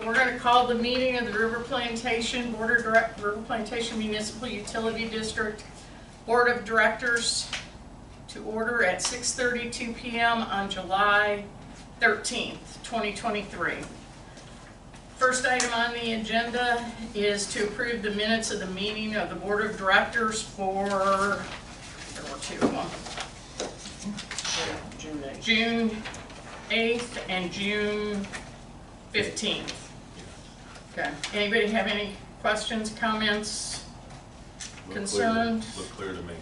We're going to call the meeting of the River Plantation River Plantation Municipal Utility District Board of Directors to order at 6:32 p.m. on July 13th, 2023. First item on the agenda is to approve the minutes of the meeting of the Board of Directors for, there were two of them, June 8th and June 15th. Okay. Anybody have any questions, comments, concerns? Look clear to me.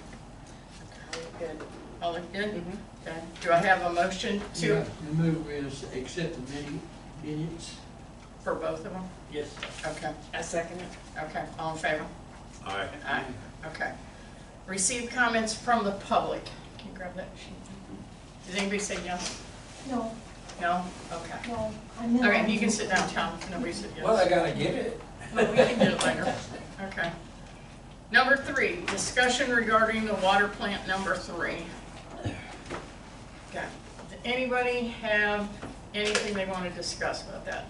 Okay, good. All look good? Mm-hmm. Okay. Do I have a motion to? Yeah, the move is accept the minutes. For both of them? Yes. Okay. I second it. Okay. All in favor? Aye. Aye. Okay. Receive comments from the public. Can you grab that sheet? Did anybody say yes? No, No? Okay. no, I'm in. Okay, you can sit down, Tom. Nobody said yes. Well, I gotta get it. Well, we can do it later. Okay. Number 3, discussion regarding the water plant number 3. Okay. Does anybody have anything they want to discuss about that?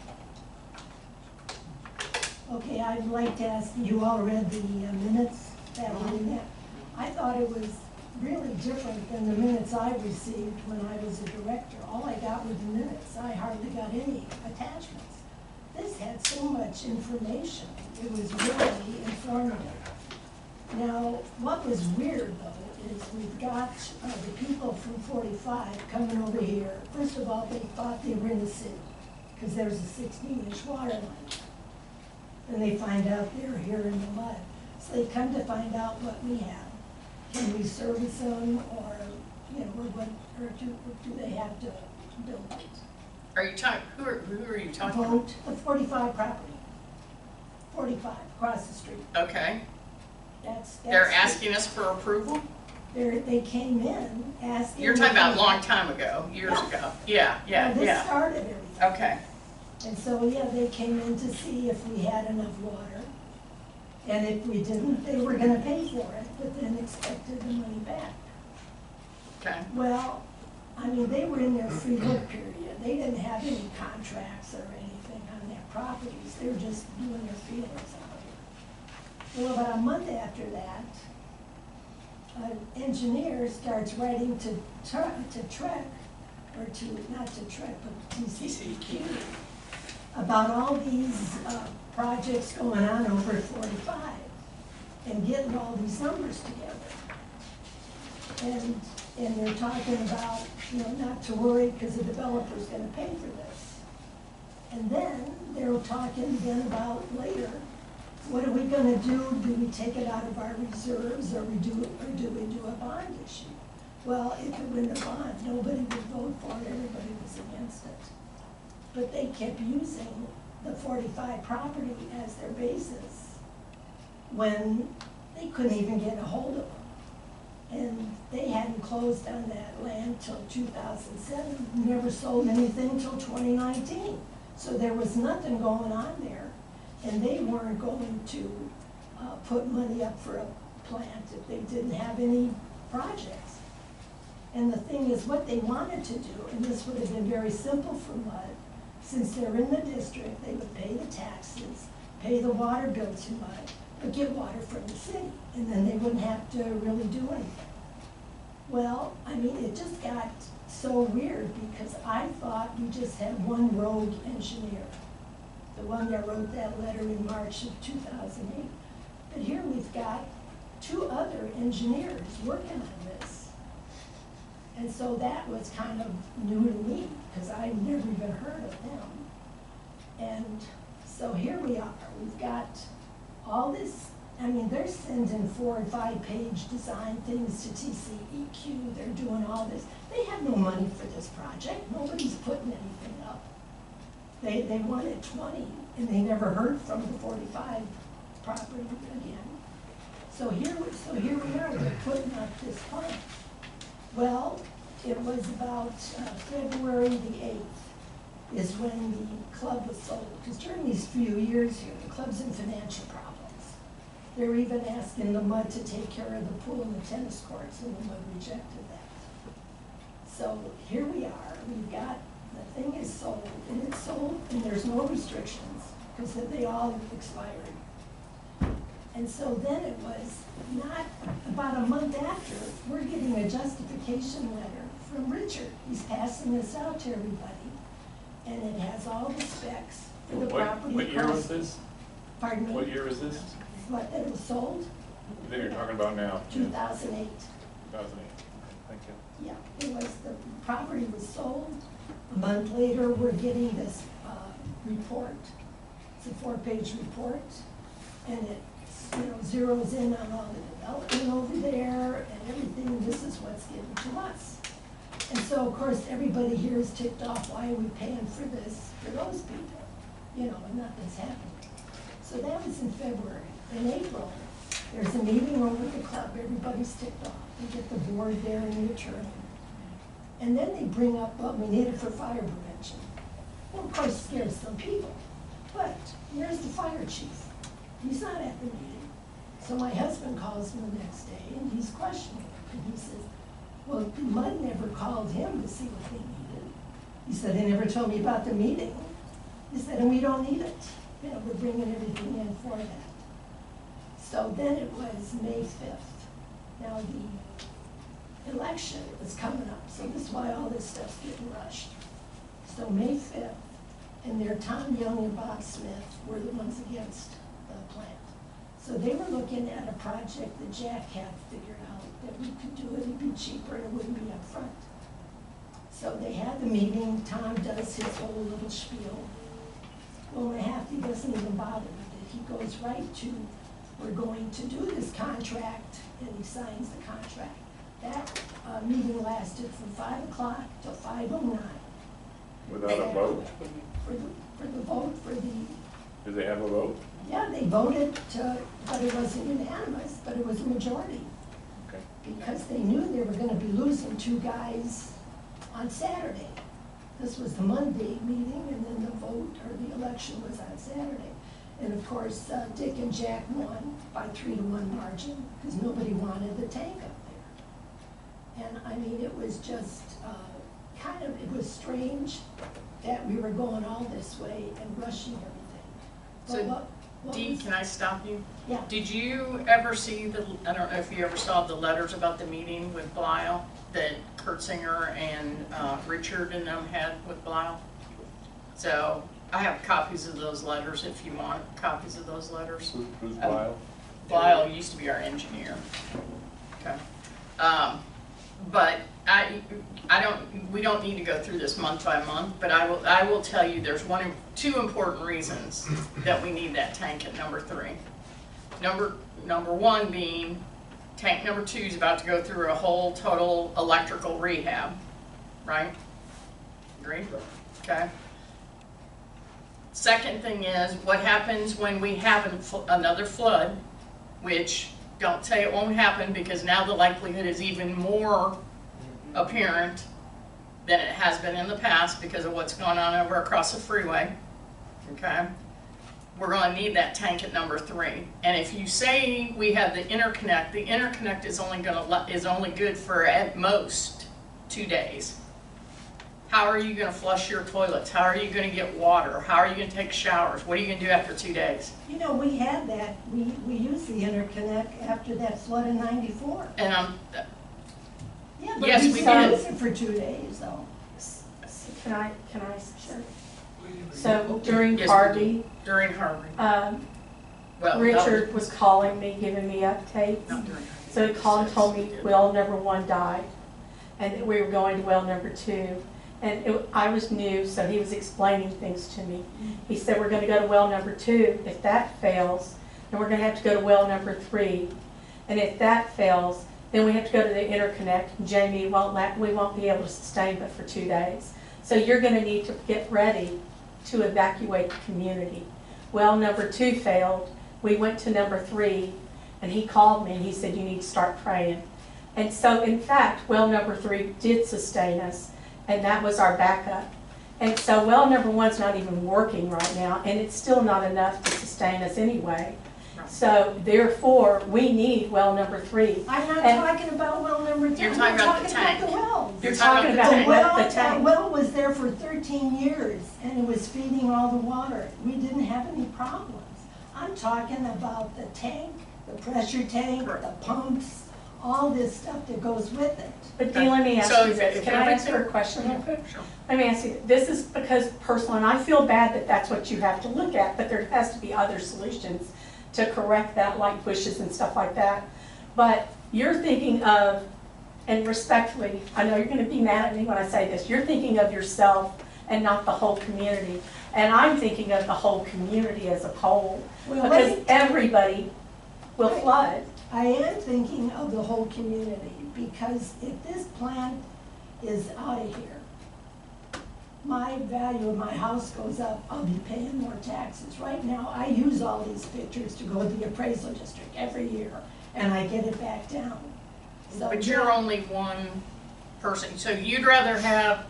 Okay, I'd like to ask, you all read the minutes that were in that? I thought it was really different than the minutes I received when I was a director. All I got were the minutes. I hardly got any attachments. This had so much information. It was really informative. Now, what was weird though is we've got the people from 45 coming over here. First of all, they thought they were in the city because there's a 16-inch water line. Then they find out they're here in the mud. So they come to find out what we have. Can we service them, or you know, or do they have to build it? Are you talking? Who are you talking about? Vote the 45 property. 45 across the street. Okay. That's They're asking us for approval? They came in asking. You're talking about a long time ago, years ago. Yeah, yeah, Well, this yeah. started everything. Okay. And so, yeah, they came in to see if we had enough water. And if we didn't, they were gonna pay for it, but then expected the money back. Okay. Well, I mean, they were in their free look period. They didn't have any contracts or anything on their properties. They were just doing their feelers out here. Well, about a month after that, an engineer starts writing to Trek, or not to Trek, but TCEQ, about all these projects going on over at 45 and getting all these numbers together. And they're talking about, you know, not to worry because the developer's going to pay for this. And then they're talking again about later, what are we going to do? Do we take it out of our reserves, or do we do a bond issue? Well, if it went a bond, nobody would vote for it. Everybody was against it. But they kept using the 45 property as their basis when they couldn't even get a hold of them. And they hadn't closed on that land till 2007, never sold anything till 2019. So there was nothing going on there, and they weren't going to put money up for a plant if they didn't have any projects. And the thing is, what they wanted to do, and this would have been very simple for MUD, since they're in the district, they would pay the taxes, pay the water bill to MUD, but get water from the city, and then they wouldn't have to really do anything. Well, I mean, it just got so weird because I thought we just had one rogue engineer, the one that wrote that letter in March of 2008. But here we've got 2 other engineers working on this. And so that was kind of new to me because I'd never even heard of them. And so here we are. We've got all this. I mean, they're sending 4- and 5-page design things to TCEQ. They're doing all this. They have no money for this project. Nobody's putting anything up. They wanted 20, and they never heard from the 45 property again. So here we are. They're putting up this plan. Well, it was about February the 8th is when the club was sold. Because during these few years here, the club's in financial problems. They're even asking the MUD to take care of the pool and the tennis courts, and the MUD rejected that. So here we are. We've got, the thing is sold, and it's sold, and there's no restrictions. because they all expired. And so then it was not about a month after, we're getting a justification letter from Richard. He's passing this out to everybody, and it has all the specs for the property. What year was this? Pardon me? What year was this? What, that it was sold? That you're talking about now? 2008. 2008. Thank you. Yeah, it was, the property was sold. A month later, we're getting this report. It's a 4-page report, and it, zeroes in on all the development over there and everything. This is what's given to us. And so, of course, everybody here is ticked off. Why are we paying for this for those people? And nothing's happening. So that was in February. In April, there's a meeting over at the club. Everybody's ticked off. They get the board there and the attorney. And then they bring up what we needed for fire prevention. Well, of course, it scares some people. But here's the fire chief. He's not at the meeting. So my husband calls me the next day, and he's questioning it. And he says, well, MUD never called him to see what they needed. He said, they never told me about the meeting. He said, and we don't need it. We're bringing everything in for that. So then it was May 5th. Now the election is coming up, so this is why all this stuff's getting rushed. So May 5th, and there Tom Young and Bob Smith were the ones against the plant. So they were looking at a project that Jack had figured out that we could do it, it'd be cheaper, and it wouldn't be up front. So they had the meeting, Tom does his whole little spiel. Well, Mahaffey doesn't even bother with it. He goes right to, we're going to do this contract, and he signs the contract. That meeting lasted from 5 o'clock till 5:09. Without a vote? For the vote, for the, Did they have a vote? yeah, they voted to, but it wasn't unanimous, but it was a majority. Okay. Because they knew they were gonna be losing 2 guys on Saturday. This was the Monday meeting, and then the vote, or the election was on Saturday. And of course, Dick and Jack won by 3-to-1 margin, because nobody wanted the tank up there. And I mean, it was just it was strange that we were going all this way and rushing everything. But So, what Dee, was- can I stop you? Yeah. Did you ever see I don't know if you ever saw the letters about the meeting with Blisle that Kurtzinger and Richard and them had with Blisle? So I have copies of those letters if you want copies of those letters. Who's Blisle? Blisle used to be our engineer. Okay. But we don't need to go through this month by month, but I will tell you there's 2 important reasons that we need that tank at number 3. Number 1 being tank number 2 is about to go through a whole total electrical rehab, right? Agreed? Okay. Second thing is, what happens when we have another flood, which don't say it won't happen because now the likelihood is even more apparent than it has been in the past because of what's going on over across the freeway, okay? We're going to need that tank at number 3. And if you say we have the interconnect is only good for at most 2 days. How are you going to flush your toilets? How are you going to get water? How are you going to take showers? What are you going to do after 2 days? We had that. We used the interconnect after that flood in '94. And Yeah, but Yes, we we didn't did. use it for 2 days, though. Can I, Sure. so during Yes, Harvey, during Harvey. Well, Richard was calling me, giving me updates. Not during Harvey. So he called and told me well number 1 died, and that we were going to well number 2. And I was new, so he was explaining things to me. He said, we're gonna go to well number 2. If that fails, then we're gonna have to go to well number 3. And if that fails, then we have to go to the interconnect. Jamie, we won't be able to sustain but for 2 days. So you're gonna need to get ready to evacuate the community. Well number 2 failed. We went to number 3, and he called me and he said, you need to start praying. And so in fact, well number 3 did sustain us, and that was our backup. And so well number 1's not even working right now, and it's still not enough to sustain us anyway. Right. So therefore, we need well number 3. I'm not And- talking about well number 3, You're I'm talking about the talking about tank. the wells. You're You're talking about tank. The well, the that tank. well was there for 13 years, and it was feeding all the water. We didn't have any problems. I'm talking about the tank, the pressure tank, Correct. the pumps, all this stuff that goes with it. But Dee, let me ask So you if- this. if Can I answer everything- a question real quick? Sure. Let me ask you, this is because personal, and I feel bad that that's what you have to look at, but there has to be other solutions to correct that, like bushes and stuff like that. But you're thinking of, and respectfully, I know you're gonna be mad at me when I say this, you're thinking of yourself and not the whole community. And I'm thinking of the whole community as a whole, Well, because let me- everybody will flood. I am thinking of the whole community, because if this plant is out of here, my value of my house goes up, I'll be paying more taxes. Right now, I use all these pictures to go to the appraisal district every year, and I get it back down. So But you're only one person, so you'd rather have,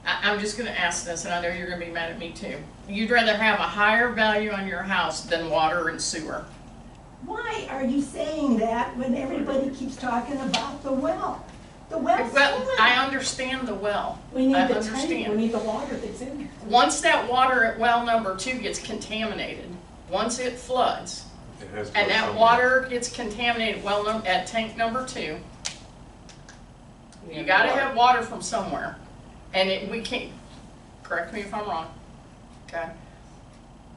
I'm just gonna ask this, and I know you're gonna be mad at me too. You'd rather have a higher value on your house than water and sewer? Why are you saying that when everybody keeps talking about the well? The well's Well, fine. I understand the well. We need I the tank, we understand. need the water that's in there. Once that water at well number 2 gets contaminated, once it floods, It has to go and that somewhere. water gets contaminated at tank number 2, you gotta have water from somewhere. And we can't, correct me if I'm wrong, okay?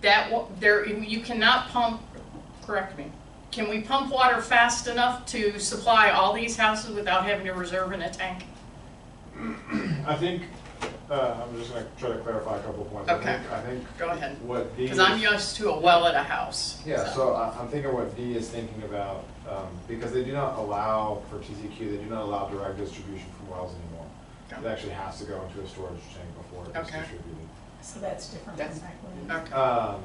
You cannot pump, correct me, can we pump water fast enough to supply all these houses without having to reserve in a tank? I think, I'm just gonna try to clarify a couple of points. Okay. I think Go ahead. what Dee Because I'm is- used to a well at a house. Yeah, so I'm thinking what Dee is thinking about, because they do not allow, for TCQ, they do not allow direct distribution from wells anymore. Okay. It actually has to go into a storage tank before it gets Okay. distributed. So that's different from That's- back when. Okay.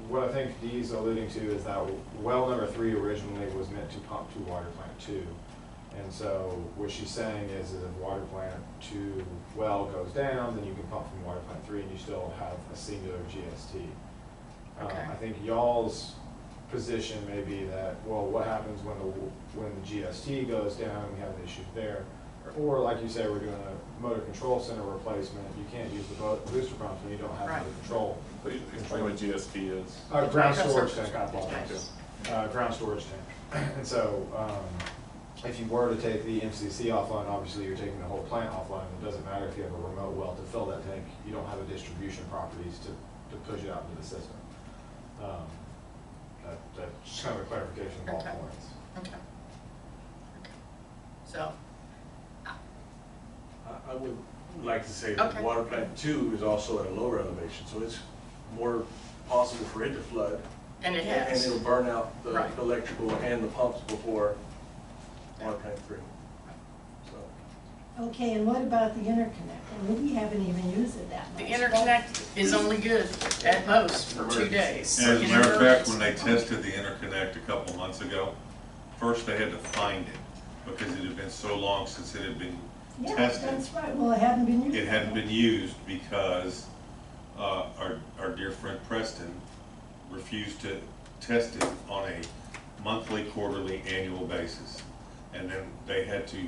What I think Dee's alluding to is that well number 3 originally was meant to pump to water plant 2. And so what she's saying is if water plant 2 well goes down, then you can pump from water plant 3 and you still have a singular GST. Okay. I think y'all's position may be that, well, what happens when the GST goes down and we have an issue there? Or like you say, we're doing a motor control center replacement, you can't use the booster pumps when you don't have Right. motor control. Please explain what GST is. Ground That's storage our- tank, I apologize. Ground storage tank. And so, if you were to take the MCC offline, obviously you're taking the whole plant offline. It doesn't matter if you have a remote well to fill that tank, you don't have the distribution properties to push it out into the system. That's just kind of a clarification of all Okay. points. Okay. So, I would like to say Okay. that water plant 2 is also at a lower elevation, so it's more possible for it to flood. and it And has. it'll burn out the Right. electrical and the pumps before water plant 3. So, Okay, and what about the interconnect? I mean, we haven't even used it that The much. interconnect is only good at most for 2 days. And as a In matter of fact, emergency. when they tested the interconnect a couple months ago, first they had to find it because it had been so long since it had been Yeah, tested. that's right, well, it hadn't been used. It hadn't been used because our dear friend Preston refused to test it on a monthly, quarterly, annual basis. And then they had to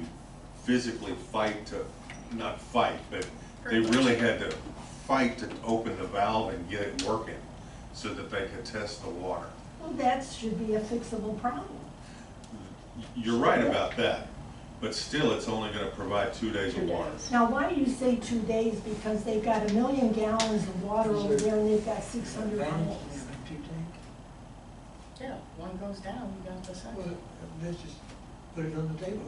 physically fight to, not fight, but they really had to fight to open the valve and get it working so that they could test the water. Well, that should be a fixable problem. You're right about that, but still, it's only gonna provide 2 days of water. Now, why do you say 2 days? Because they've got 1,000,000 gallons of water over there and they've got 600 Advantage homes. to having 2 tanks. Yeah, one goes down, you got the Well, second. let's just put it on the table.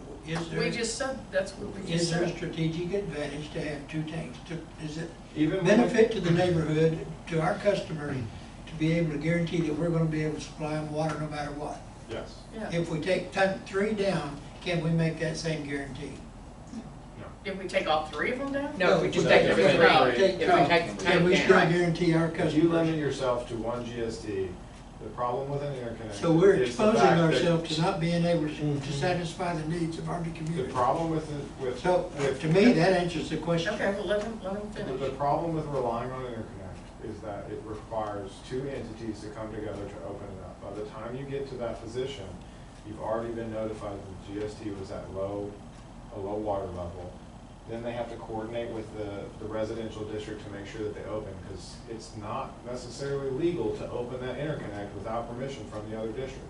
We just said, that's what we just Is there a said. strategic advantage to have 2 tanks? Is it Even when- benefit to the neighborhood, to our customers, to be able to guarantee that we're gonna be able to supply them water no matter what? Yes. Yeah, If we take tank 3 down, can we make that same guarantee? if we take all 3 of them down? No, if we just No, take if the we three, take- if we take the Can we tank still down. guarantee our If you customers? limit yourself to 1 GST, the problem with an interconnect. So we're is the exposing fact that- ourselves to not being able to satisfy the needs of our The community. problem with, So, to me, that answers the question. Okay, well, let him the finish. problem with relying on an interconnect is that it requires two entities to come together to open it up. By the time you get to that position, you've already been notified that the GST was at a low water level. Then they have to coordinate with the residential district to make sure that they open, because it's not necessarily legal to open that interconnect without permission from the other district.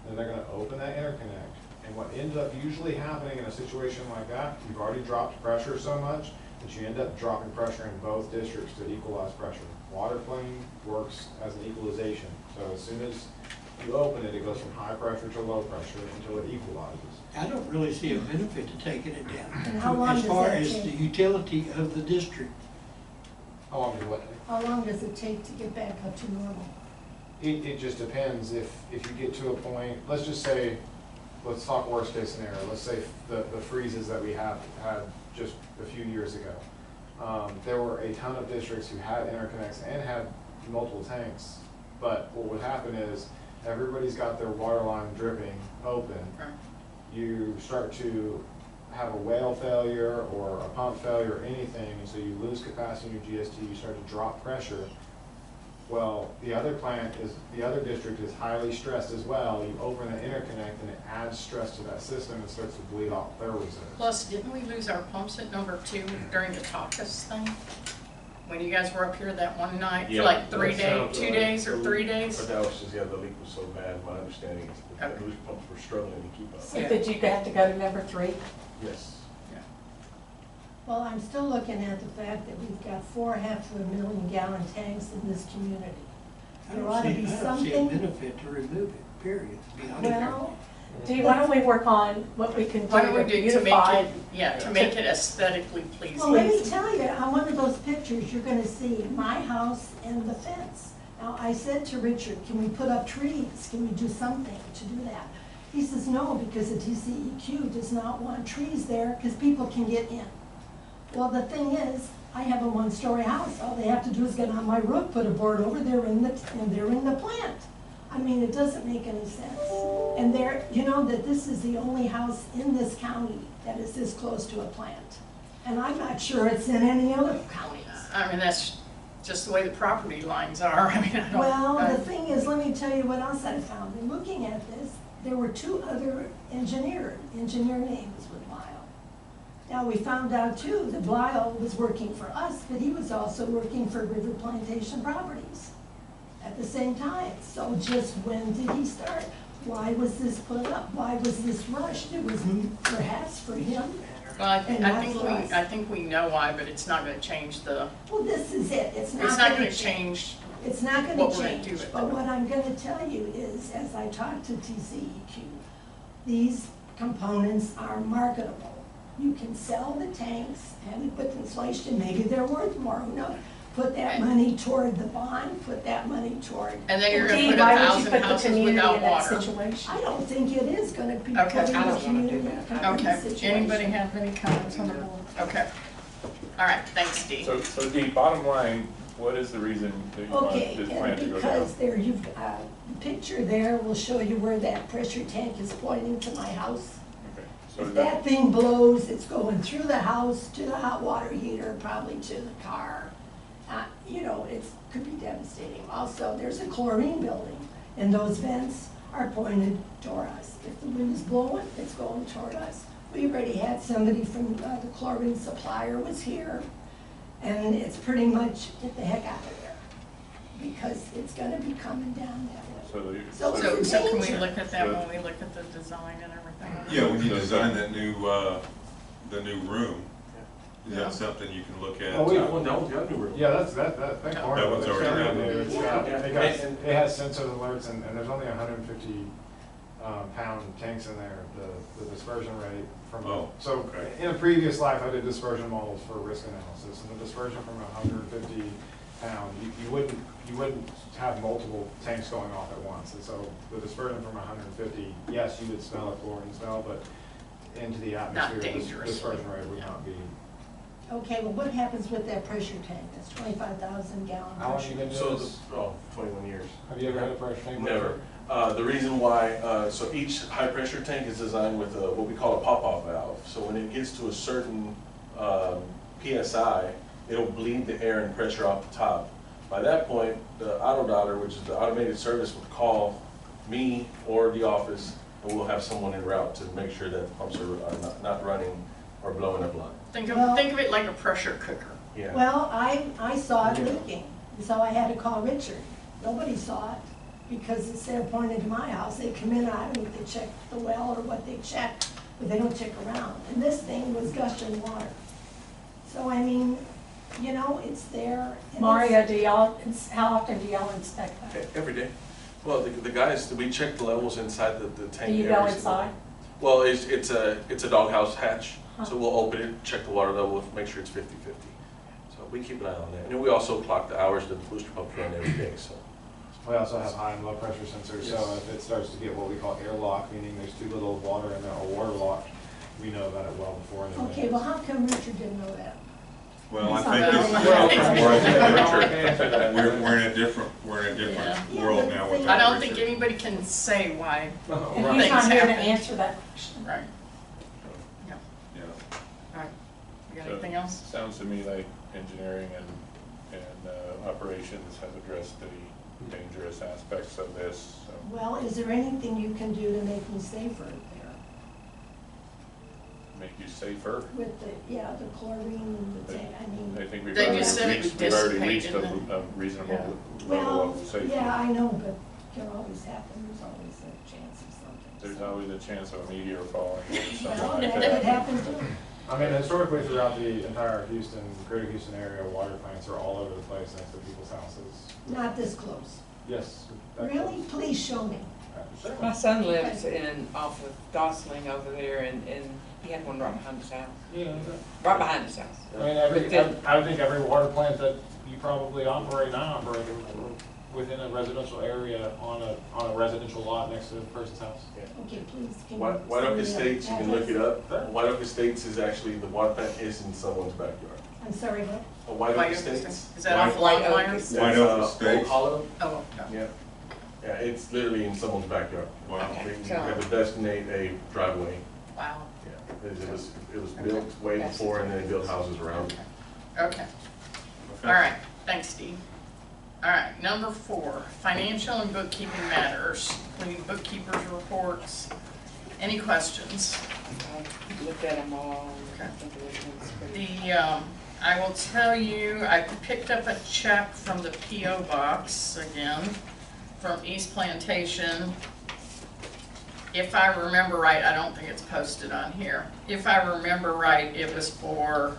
Then they're gonna open that interconnect, and what ends up usually happening in a situation like that, you've already dropped pressure so much that you end up dropping pressure in both districts to equalize pressure. Water plane works as an equalization, so as soon as you open it, it goes from high pressure to low pressure until it equalizes. I don't really see a benefit to taking it down. And how long As does far that as take? the utility of the district. How long does what take? How long does it take to get back up to normal? It just depends. If you get to a point, let's just say, let's talk worst case scenario. Let's say the freezes that we had just a few years ago. There were a ton of districts who had interconnects and had multiple tanks. But what would happen is everybody's got their water line dripping open. You start to have a well failure or a pump failure or anything, and so you lose capacity in your GST, you start to drop pressure. Well, the other district is highly stressed as well. You open the interconnect and it adds stress to that system and starts to bleed off their reserves. Plus, didn't we lose our pumps at number 2 during the caucus thing? When you guys were up here that one night for like 3 days, 2 days or 3 days? But that was just, yeah, the leak was so bad, my understanding is that Okay. those pumps were struggling to keep up. So did you have to go to number 3? Yes. Well, I'm still looking at the fact that we've got 4 500,000-gallon tanks in this community. I There don't ought to see, be I don't see a something, benefit to remove it, period, to be honest. well, Why don't we work on what we can do What do we to do to make beautify? it, to make it aesthetically pleasing? well, let me tell you, on one of those pictures, you're gonna see my house and the fence. Now, I said to Richard, can we put up trees? Can we do something to do that? He says, no, because the TCEQ does not want trees there, because people can get in. Well, the thing is, I have a 1-story house. All they have to do is get on my roof, put a board over there, and they're in the plant. I mean, it doesn't make any sense. And you know that this is the only house in this county that is this close to a plant. And I'm not sure it's in any other counties. I mean, that's just the way the property lines are. I mean, I don't. Well, the thing is, let me tell you what else I found. In looking at this, there were 2 other engineer names with Lyle. Now, we found out too that Lyle was working for us, but he was also working for River Plantation Properties at the same time. So just when did he start? Why was this put up? Why was this rushed? It was perhaps for him. Well, I And not for us. think we know why, but it's not gonna change the, Well, this is it. it's not gonna change. It's not what gonna we're gonna change, do with it. but what I'm gonna tell you is, as I talk to TCEQ, these components are marketable. You can sell the tanks, and with inflation, maybe they're worth more, who knows? Put that money toward the bond, put that money toward. And then you're gonna Indeed, put why would you 1,000 put the houses community without in that water. situation? I don't think it is gonna be Okay. putting I the don't wanna community in a Okay, situation. anybody have any comments on the board? Okay. All right, thanks, Dee. So Dee, bottom line, what is the reason that you want Okay, this and plant to go down? because there, the picture there will show you where that pressure tank is pointing to my house. Okay, so If is that thing blows, it's going through the house, to the hot water heater, probably to the car. You know, it could be devastating. Also, there's a chlorine building, and those vents are pointed toward us. If the wind is blowing, it's going toward us. We already had somebody from the chlorine supplier was here, and it's pretty much get the heck out of there, because it's gonna be coming down that way. So the- So- So can we danger. look at that when we look at the design and everything? Yeah, when you design that the new room, is Yeah. that something you can look at? Oh, That one, that one's got a new roof. Yeah, that part That of one's it, it's already got- done. it's got- Yeah. it has sensor alerts, and there's only 150 pound tanks in there, the dispersion rate from, Oh, so okay. in a previous life, I did dispersion models for risk analysis, and the dispersion from 150 pound, you wouldn't have multiple tanks going off at once, and so the dispersion from 150, yes, you would smell a chlorine smell, but into the atmosphere, the dangerous. dispersion rate would not be. Okay, well, what happens with that pressure tank? That's 25,000 gallon How long pressure. you been So, doing this? 21 years. Have you ever had a pressure tank? Never. The reason why, so each high pressure tank is designed with what we call a pop-off valve. So when it gets to a certain PSI, it'll bleed the air and pressure off the top. By that point, the auto dialer, which is the automated service, would call me or the office, and we'll have someone en route to make sure that pumps are not running or blowing up line. Think Well- of it like a pressure cooker. Yeah. Well, I saw it leaking, so I had to call Richard. Nobody saw it, because it's there pointed to my house. They come in, I don't know if they check the well or what they check, but they don't check around. And this thing was gushing water. So, I mean, you know, it's there. and Mario, it's- how often do y'all inspect that? Every day. Well, the guys, we check the levels inside the tank. Do you every go single inside? day. Well, it's a doghouse hatch, so we'll open it, check the water level, make sure it's 50/50. So we keep an eye on that. And then we also clock the hours that the booster pumps run every day, so. We also have high and low pressure sensors, so Yes. if it starts to get what we call airlock, meaning there's too little water in there, or water lock, we know about it well before. anything. Okay, well, how come Richard didn't know that? Well, I Well, think we're in a different Yeah. world now with. I don't think anybody can say why. And Right. he's not here to Things happen. answer that question. Right. Yeah. Yeah. All right. You got anything else? Sounds to me like engineering and operations have addressed the dangerous aspects of this, so. Well, is there anything you can do to make me safer there? Make you safer. With the chlorine and the tank, I I mean, think we've They already just said it reached, would we've already dissipate, reached didn't a reasonable level well, of safety. yeah, I know, but can always happen, there's always a chance of something. There's always a chance of a meteor falling or something Well, like that that. could happen too. I mean, historically throughout the entire Houston, greater Houston area, water plants are all over the place next to people's houses. Not this close. Yes. that Really? close. Please show me. Certainly. My son lives off of Gosling over there, and he had one right behind his house, Yeah, right behind his house. I mean, I think every water plant that you probably operate, I operate within a residential area on a residential lot next to a person's house. Okay, please, can you? White Oak send me Estates, you the can look it address? up. White Oak Estates is actually, the water plant is in someone's backyard. I'm sorry, what? White Oak White Oak Estates. Estates. Is that off White Oak Longmire? is- White That's, Oak Old Estates. Hollow. Oh, no. Yeah. Yeah, it's literally in someone's backyard. Wow. Okay. We have to designate a driveway. Wow. Yeah, it was built way before, and then they built houses around it. Okay. All right. Thanks, Steve. All right, number 4, financial and bookkeeping matters, including bookkeepers' reports. Any questions? I looked at them all. I think everything's pretty- I will tell you, I picked up a check from the P.O. box again, from East Plantation. If I remember right, I don't think it's posted on here. If I remember right, it was for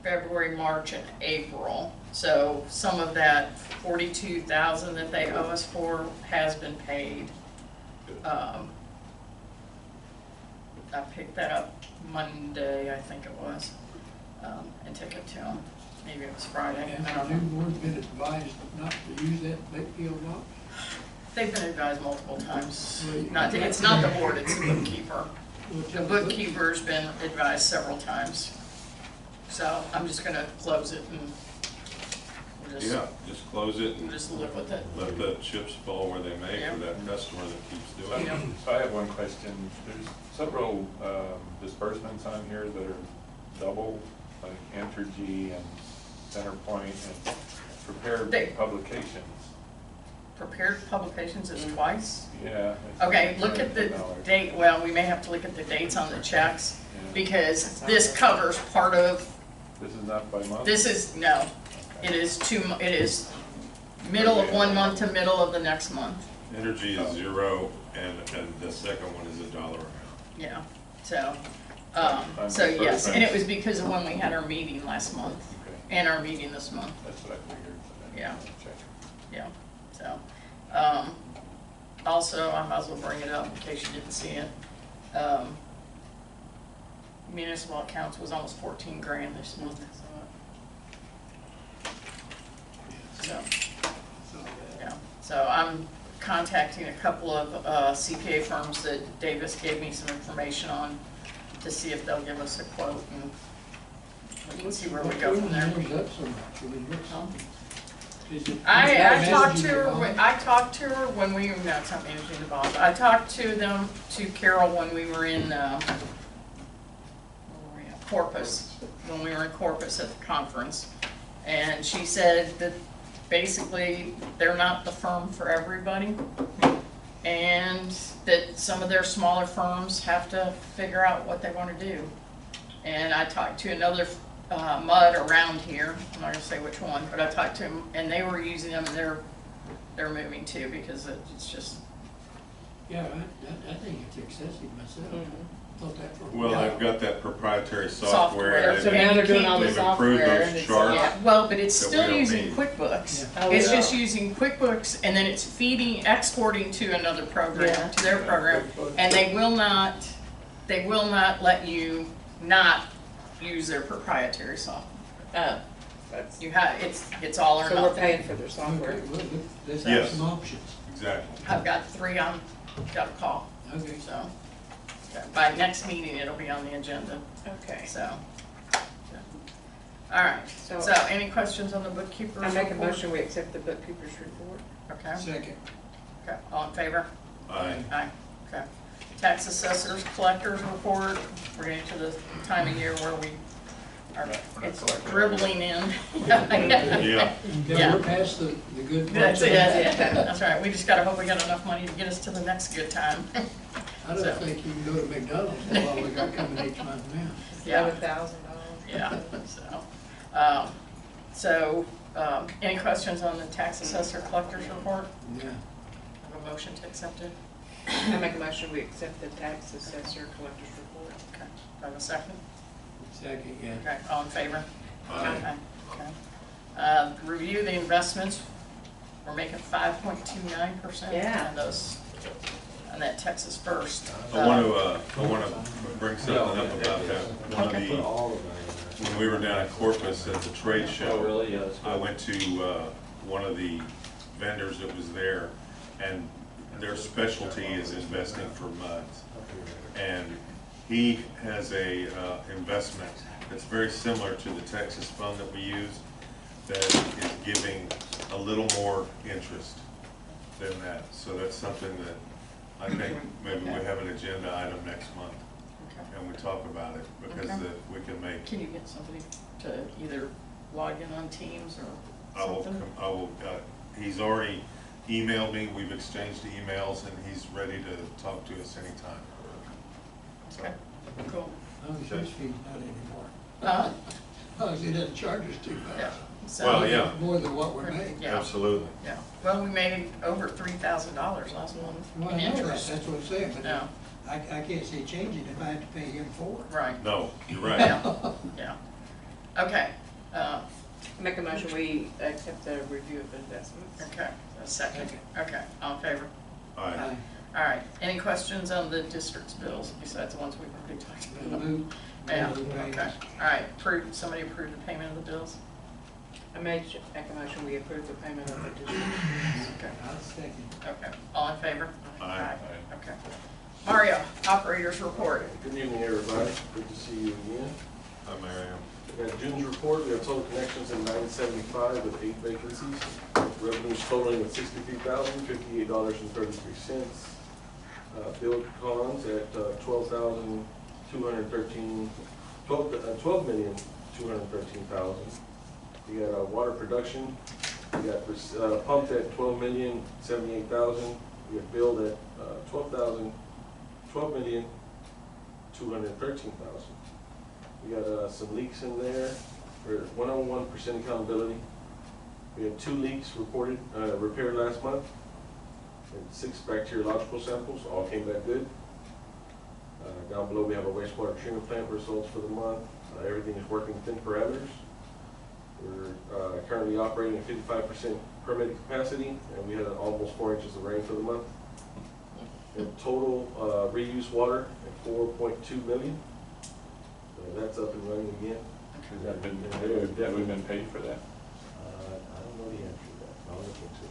February, March, and April. So some of that $42,000 that they owe us for has been paid. I picked that up Monday, I think it was, and took it to them. Maybe it was Friday, And I the don't new know. board's been advised not to use that big PO box? They've been advised multiple times. Not to, it's not the board, it's the bookkeeper. The bookkeeper's been advised several times. So I'm just gonna close it and we'll just, Yeah, just close it we'll and just live with it. let the chips fall where they may Yeah. for that customer that keeps doing Yeah. it. So I have one question. There's several disbursements on here that are double, like Entergy and Centerpoint and prepared They- publications. Prepared publications is twice. Yeah. it's Okay, look at the $200. date, well, we may have to look at the dates on the checks Yeah. because this covers part of, This is not by month? this is, no, it is it is middle of one month to middle of the next month. Energy is 0 and the second one is $1 amount. Yeah, so, On so yes, and it disbursements. was because of when we had our meeting last month Okay, and our meeting this month, that's what I figured. but I Yeah. didn't check. yeah, so. Also, I might as well bring it up in case you didn't see it. Municipal accounts was almost 14 grand this month, so, yeah. So I'm contacting a couple of CPA firms that Davis gave me some information on to see if they'll give us a quote and we can see where we go from there. What is that so much? I mean, what's- is it- I talked to managing her, the bond? I talked to her when we, no, it's not managing the bond. I talked to Carol when we were in, where were we at? Corpus, when we were in Corpus at the conference. And she said that basically they're not the firm for everybody. And that some of their smaller firms have to figure out what they want to do. And I talked to another MUD around here, I'm not gonna say which one, but I talked to them and they were using them and they're moving too because it's just. Yeah, I think it's excessive myself. Thought that for a Well, while. they've got that proprietary Software. software. So now they're doing all the They've improved software those and it's- charts. Yeah, well, but it's that we still don't using need. QuickBooks. Yeah. It's Oh, just yeah. using QuickBooks and then it's exporting to another program, Yeah. to their program. And they will not let you not use their proprietary software. That's, You have, it's all or so we're nothing. paying for their Okay, software. well, let's have Yes. some options. Exactly. I've got 3 got a call, Okay. so. By next meeting, it'll be on the agenda, Okay. so. All right, So- so any questions on the bookkeeper's I make a report? motion, we accept the bookkeeper's report. Okay, Second. okay, all in favor? Aye. Aye, okay. Tax assessors, collectors report, we're getting to the time of year where we are, it's dribbling in. Yeah. Yeah. Yeah, we're past the good parts. That's it, that's right, we just gotta hope we got enough money to get us to the next good time. I don't think you can go to McDonald's for all we got coming each month now. Yeah. $11,000. Yeah, any questions on the tax assessor collectors report? Yeah. Have a motion to accept it? I make a motion, we accept the tax assessor collector's report. Okay, do I have a second? Second, yeah. Okay, all in favor? Aye. Okay. Review the investments, we're making 5.29% Yeah. on those, on that Texas First. I want to bring something up about that. One of Okay. the, when we were down at Corpus at the trade show, I went to one of the vendors that was there, and their specialty is investing for MUDs. And he has a investment that's very similar to the Texas fund that we use, that is giving a little more interest than that. So that's something that I think maybe we have an agenda item next month, Okay. and we talk about it, because Okay. we can make, Can you get somebody to either log in on Teams or something? he's already emailed me, we've exchanged emails, and he's ready to talk to us anytime. Okay, cool. Oh, the church fee's not anymore. Oh, he doesn't charge us too Yeah. much. So- Well, yeah. More than what we're making. Yeah. Absolutely. Yeah, well, we made over $3,000 last month Well, I in know that, interest. that's what I'm saying, but Yeah, I can't see changing if I had to pay him for it. right, No, you're right. yeah. Okay, Make a motion, we accept the review of investments. okay, a second, okay, all in favor? Aye. All right, any questions on the district's bills besides the ones we've already talked about? Move. Yeah, Move. okay, all right, somebody approve the payment of the bills? I make a motion, we approve the payment of the district. Okay, I'll second. okay, all in favor? Aye. Okay. Mario, operators report. Good evening, everybody. Good to see you again. Hi, Mariam. We got June's report. We have total connections at 975 with 8 vacancies. Revenues totaling at $63,058.33. Billed cons at $12,213,000. We got water production. We got pumped at $12,078,000. We got billed at $12,213,000. We got some leaks in there. We're at 101% accountability. We had 2 leaks reported, repaired last month, and 6 bacteriological samples, all came back good. Down below we have our wastewater treatment plant results for the month. Everything is working within parameters. We're currently operating at 55% permitted capacity, and we had almost 4 inches of rain for the month. And total reuse water at 4.2 million. So that's up and running again. Have we been paid for that? I don't know the answer to that. I'll look into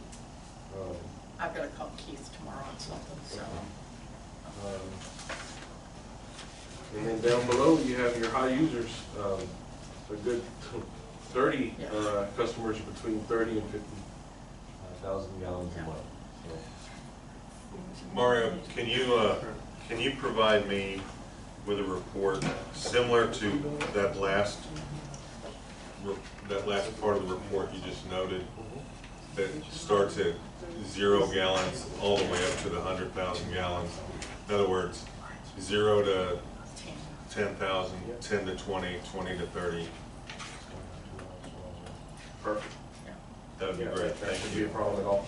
it. I've got to call Keith tomorrow on something, so. And then down below, you have your high users, a good 30 customers between 30 and 50,000 gallons a month. Mario, can you provide me with a report similar to that last that last part of the report you just noted, that starts at 0 gallons all the way up to the 100,000 gallons. In other words, 0 to 10,000, 10 to 20, 20 to 30. Perfect. That would be Yeah, great. that shouldn't Thank be a you. problem at all.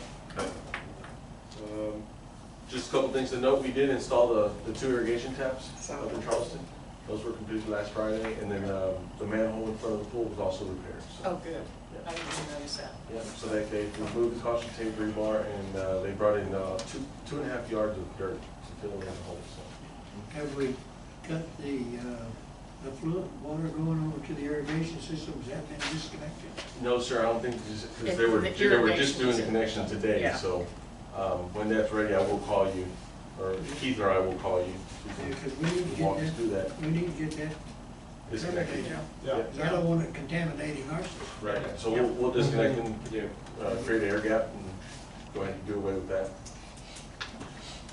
Just a couple things to note, we did install the 2 irrigation taps up in Charleston. Those were completed last Friday, and then the manhole in front of the pool was also repaired. So, Oh, good. yeah. I didn't even notice that. Yeah, so they removed the caution tape rebar, and they brought in 2.5 yards of dirt to fill in the hole, so. Have we got the fluid water going over to the irrigation systems, have been disconnected? No, sir, I don't think, because they The were just irrigation doing the is- connection today, Yeah. so when that's ready, I will call you, or Keith or I will call you. Because we need to Walk get us through that, that. we need to get that Disconnected. terminated. Yeah. Because I don't want it contaminating our system. Right, so we'll disconnect and create an air gap and go ahead and do away with that.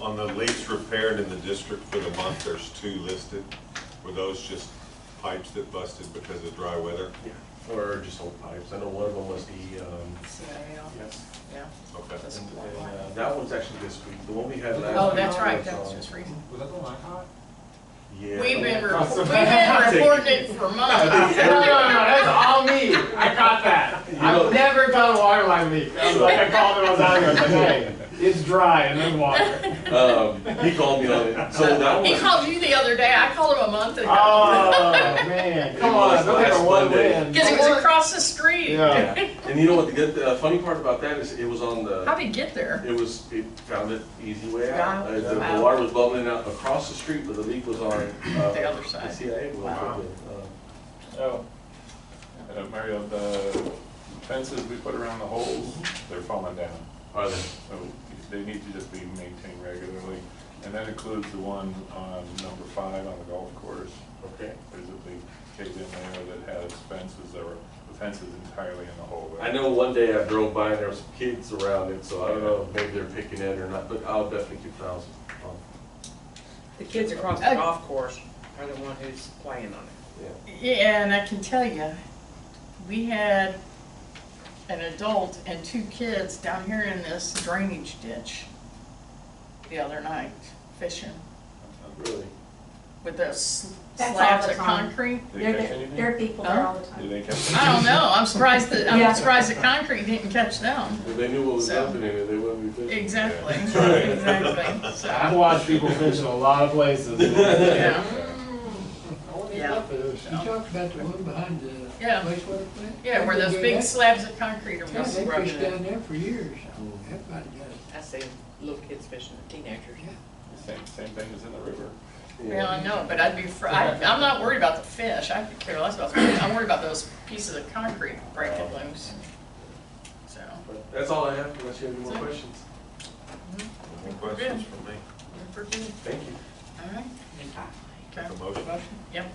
On the leaks repaired in the district for the month, there's 2 listed. Were those just pipes that busted because of dry weather? Yeah. Or just old pipes. I know one of them was the, CIL, yes. yeah. Okay. That's And, important. that one's actually this week. The one we had last week. Oh, that's right, was, that was just recent. Was that the one I caught? Yeah. We've been reporting it for months. No, that's all me. I caught that. I've never caught a water line leak. I was like, I called him, I was out here, I was like, hey, it's dry and then water. He called me on it. So that He one. called you the other day, I called him a month ago. Oh, man, come on, don't have a one win. Because it was across the street. Yeah. And you know what, the funny part about that is it was on the. How'd he get there? It found it easy way Wow. out. The Wow. water was bubbling out across the street, but the leak was on The other side. The CIA was. Wow. Oh, Mario, the fences we put around the holes, they're falling down. Are they? So they need to just be maintained regularly. And that includes the one on number 5 on the golf course. Okay. There's a big cave in there that has fences that were, the fence is entirely in the hole. I know one day I drove by and there were some kids around it, so I don't know if maybe they're picking it or not, but I'll definitely keep thousands. The kids across the golf course are the one who's playing on it. Yeah. Yeah, and I can tell you, we had an adult and 2 kids down here in this drainage ditch the other night, fishing Really? with those That's slabs all the of time. concrete. Did they catch anything? There are people there all the Did time. they catch I don't know, I'm surprised that Yeah. concrete didn't catch them. If they knew what was So- happening, they wouldn't be fishing. Exactly, That's right. exactly, I've so, watched people fish in a lot of places. yeah. You talked about the one behind the Yeah. wastewater plant? Yeah, where those big slabs of concrete are Yeah, they rubbing fished it. down there for years. Everybody does. I see little kids fishing, teenagers. Same thing as in the river. Yeah, I know, but I'm not worried about the fish, I could care less about the fish, I'm worried about those pieces of concrete breaking loose. So, But that's all I have, unless you have any more That's it. questions. Any questions from me? we're good, Thank you. all right? Okay. A motion? Yep,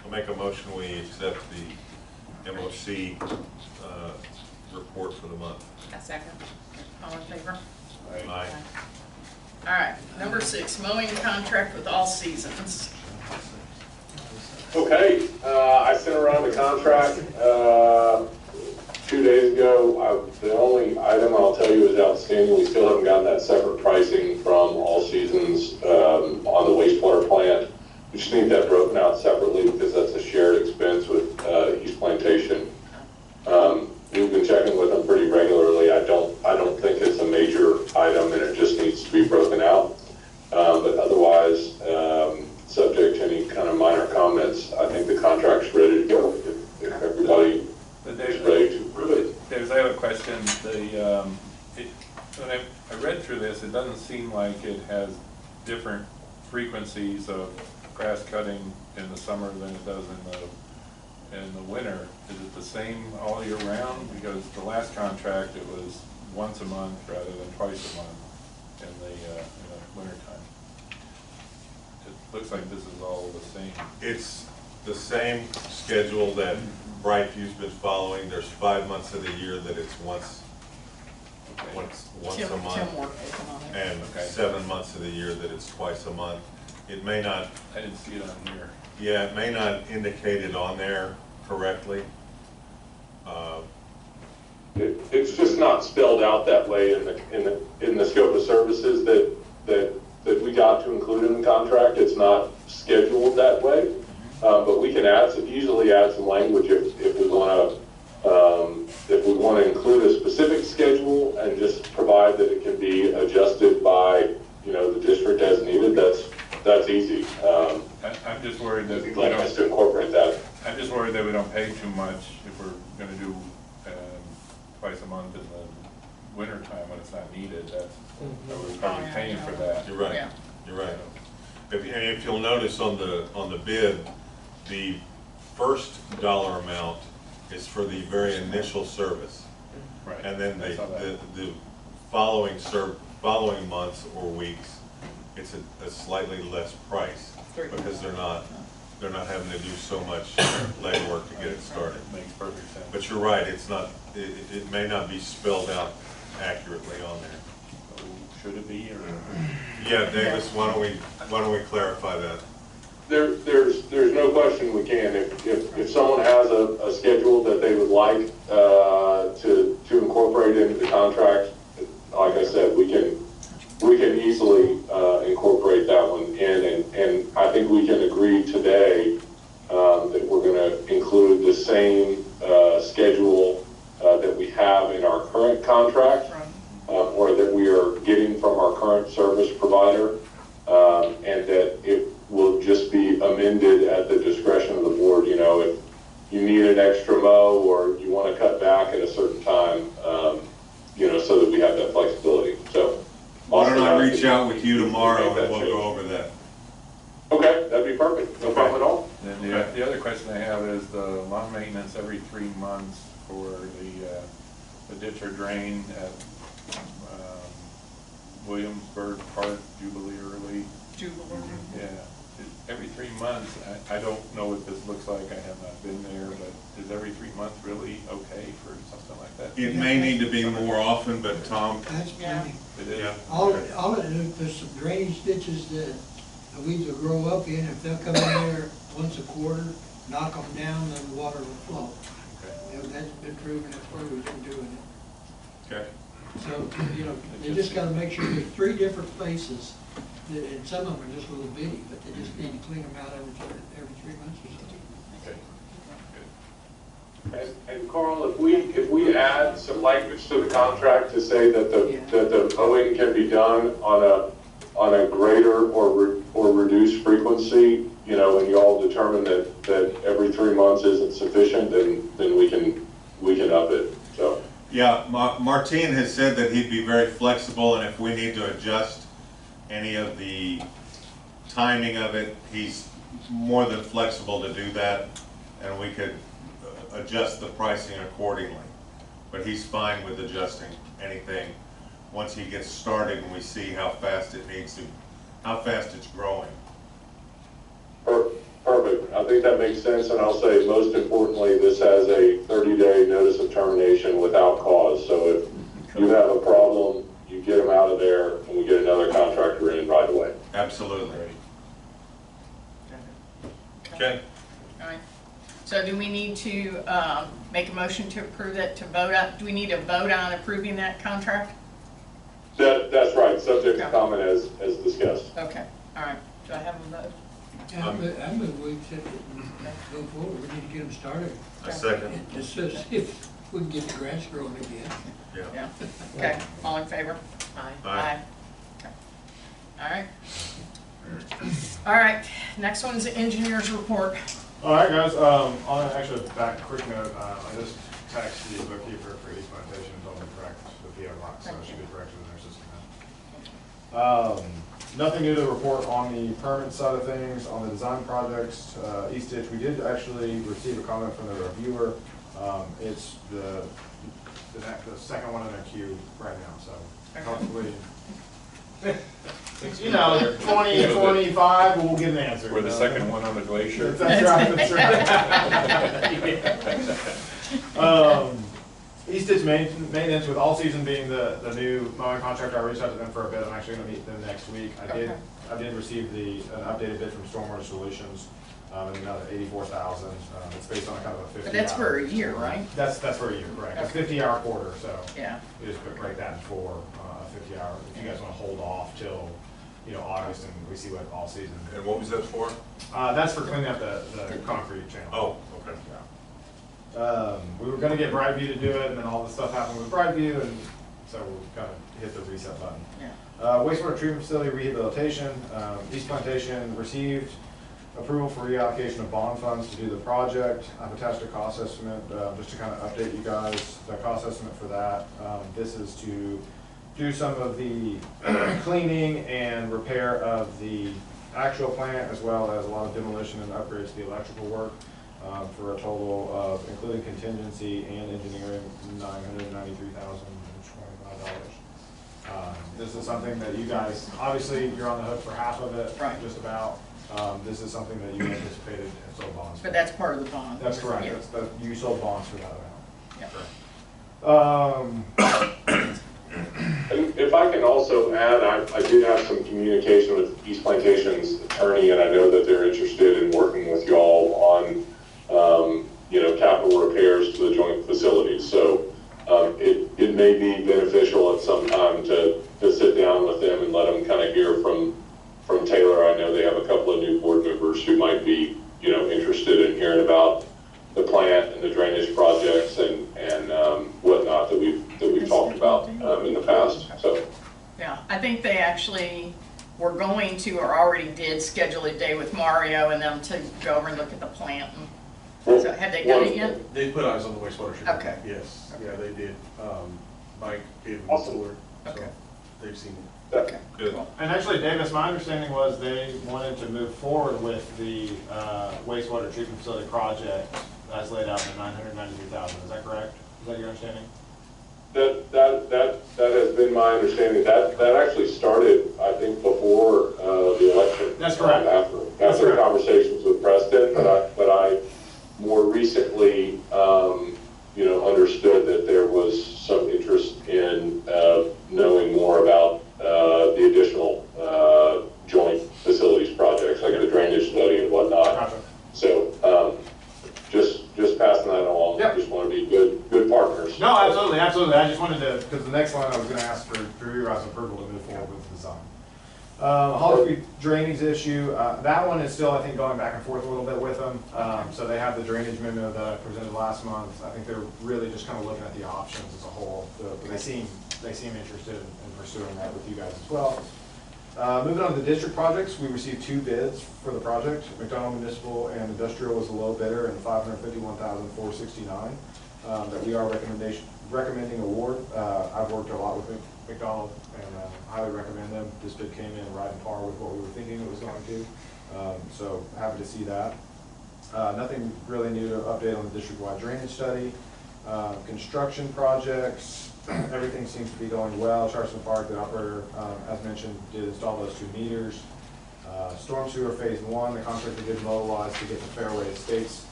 I'll make a motion, we accept the MOC report for the month. A second. all in favor? Aye. All right, number 6, mowing contract with All Seasons. Okay, I sent around the contract 2 days ago. The only item I'll tell you is outstanding. We still haven't gotten that separate pricing from All Seasons on the wastewater plant. We just need that broken out separately because that's a shared expense with East Plantation. We've been checking with them pretty regularly. I don't think it's a major item and it just needs to be broken out. But otherwise, subject to any kind of minor comments, I think the contract's ready to go. If everybody is ready to approve it. There's, I have a question. When I read through this, it doesn't seem like it has different frequencies of grass cutting in the summer than it does in the winter. Is it the same all year round? Because the last contract, it was once a month rather than twice a month in the winter time. It looks like this is all the same. It's the same schedule that Brightview's been following. There's 5 months of the year that it's once Okay. a month. Tim worked with them on it. And Okay. 7 months of the year that it's twice a month. It may not, I didn't see it on here. yeah, it may not indicate it on there correctly, It's just not spelled out that way in the scope of services that we got to include in the contract. It's not scheduled that way, but we can easily add some language if we want to include a specific schedule and just provide that it can be adjusted by the district as needed. That's easy. I'm just worried that we'd like us to incorporate that. I'm just worried that we don't pay too much if we're going to do twice a month in the winter time when it's not needed. We're probably paying for that. You're right. Yeah. You're right. If you'll notice on the bid, the first dollar amount is for the very initial service, Right. and then I saw that. the following months or weeks, it's a slightly less price because they're not having to do so much legwork to get it started. Makes perfect sense. But you're right, it may not be spelled out accurately on there. So should it be, or? Yeah, Davis, why don't we clarify that? There's no question we can. If someone has a schedule that they would like to incorporate into the contract, like I said, we can easily incorporate that one in, and I think we can agree today that we're going to include the same schedule that we have in our current contract, or that we are getting from our current service provider, and that it will just be amended at the discretion of the board. If you need an extra mow or you want to cut back at a certain time, so that we have that flexibility. So Why don't I reach out with you tomorrow and we'll go over that. Okay, that'd be perfect. No problem at all. Then the other question I have is the lawn maintenance every 3 months for the ditch or drain at Williamsburg Park, Jubilee Early. Yeah, every 3 months. I don't know what this looks like. I have not been there, but is every 3 months really okay for something like that? It may need to be more often, but Tom, That's plenty. It is? Yeah. All it is, there's some drainage ditches that the weeds will grow up in. If they'll come in there once a quarter, knock them down, then the water will flow. Okay. That's been proven, that's why we've been doing it. okay. So, they just gotta make sure there's 3 different places, and some of them are just a little bitty, but they just need to clean them out every 3 months or something. Okay. And Carl, if we add some language to the contract to say that the mowing can be done on a greater or reduced frequency, and you all determine that every 3 months isn't sufficient, then we can up it. So. Yeah, Martine has said that he'd be very flexible, and if we need to adjust any of the timing of it, he's more than flexible to do that, and we could adjust the pricing accordingly. But he's fine with adjusting anything once he gets started and we see how fast it's growing. Perfect. I think that makes sense, and I'll say most importantly, this has a 30-day notice of termination without cause. So if you have a problem, you get them out of there, and we get another contractor in right away. Absolutely. Okay. All right. So do we need to make a motion to approve that, to vote on, do we need to vote on approving that contract? That's right, subject to comment as discussed. Okay, all right. Do I have a vote? Yeah, I move we accept it and go forward. We need to get them started. A second. Just so see if we can get the grass growing again. Yeah. Yeah. Okay, all in favor? Aye. Okay. All right. All right, next one's the engineer's report. All right, guys, actually, back, quick note, I just texted the bookkeeper for East Plantation and told them to correct the PO box, so it should be corrected in their system now. Nothing new to report on the permit side of things. On the design projects, East Ditch, we did actually receive a comment from the reviewer. It's the second one in the queue right now, so hopefully, 20, 25, we'll get an answer. We're the second one on the glacier. That's right, that's right. East Ditch maintenance, with All Season being the new mowing contractor, I reached out to them for a bid. I'm actually going to meet them next week. I did receive an updated bid from Stormwater Solutions. and another 84,000. It's based on kind of a 50. But that's for a year, right? That's for a year, correct. It's Okay. 50-hour quarter, so Yeah. you just break that for a 50-hour. If you guys want to hold off till, August and we see what all season. And what was that for? That's for cleaning up the concrete channel. Oh, okay. Yeah. We were gonna get Brightview to do it, and then all this stuff happened with Brightview, and so we kind of hit the reset button. Yeah. Wastewater treatment facility rehabilitation, East Plantation received approval for reallocation of bond funds to do the project. I've attached a cost estimate, just to kind of update you guys. The cost estimate for that, this is to do some of the cleaning and repair of the actual plant, as well as a lot of demolition and upgrades to the electrical work, for a total of, including contingency and engineering, $993,025. This is something that you guys, obviously, you're on the hook for half of it, Right. just about. This is something that you anticipated and sold bonds for. But that's part of the bond. That's correct. Yeah. You sold bonds for that amount. Yeah. And if I can also add, I did have some communication with East Plantation's attorney, and I know that they're interested in working with y'all on, capital repairs to the joint facilities. So it may be beneficial at some time to sit down with them and let them kind of hear from Taylor. I know they have a couple of new board members who might be, interested in hearing about the plant and the drainage projects and whatnot that we've talked about in the past. So Yeah, I think they actually were going to, or already did, schedule a day with Mario and them to go over and look at the plant. So have they done it yet? They put eyes on the wastewater treatment. Okay. Yes, yeah, they did. Mike gave them a Awesome. tour, so Okay. they've seen it. Okay. Good. Cool. And actually, Davis, my understanding was they wanted to move forward with the wastewater treatment facility project as laid out in the $993,000. Is that correct? Is that your understanding? that has been my understanding. That actually started, I think, before the election. That's correct. After correct. conversations with Preston, but I more recently, understood that there was some interest in knowing more about the additional joint facilities projects, like the drainage study and whatnot. Gotcha. So just passing that along. Yep. Just want to be good partners. No, absolutely. I just wanted to, because the next line I was going to ask for your guys' approval to move forward with the design. Hollow Creek drainage issue, that one is still, I think, going back and forth a little bit with them. So they have the drainage memo that I presented last month. I think they're really just kind of looking at the options as a whole. They seem interested in pursuing that with you guys as well. Moving on to the district projects, we received 2 bids for the project. McDonald Municipal and Industrial was the low bidder and $551,469 that we are recommending award. I've worked a lot with McDonald and highly recommend them. This bid came in right in par with what we were thinking it was going to. So happy to see that. Nothing really new to update on the district-wide drainage study. Construction projects, everything seems to be going well. Charleston Park, the operator, as mentioned, did install those 2 meters. Storm sewer phase 1, the contractor did mobilize to get the Fairway Estates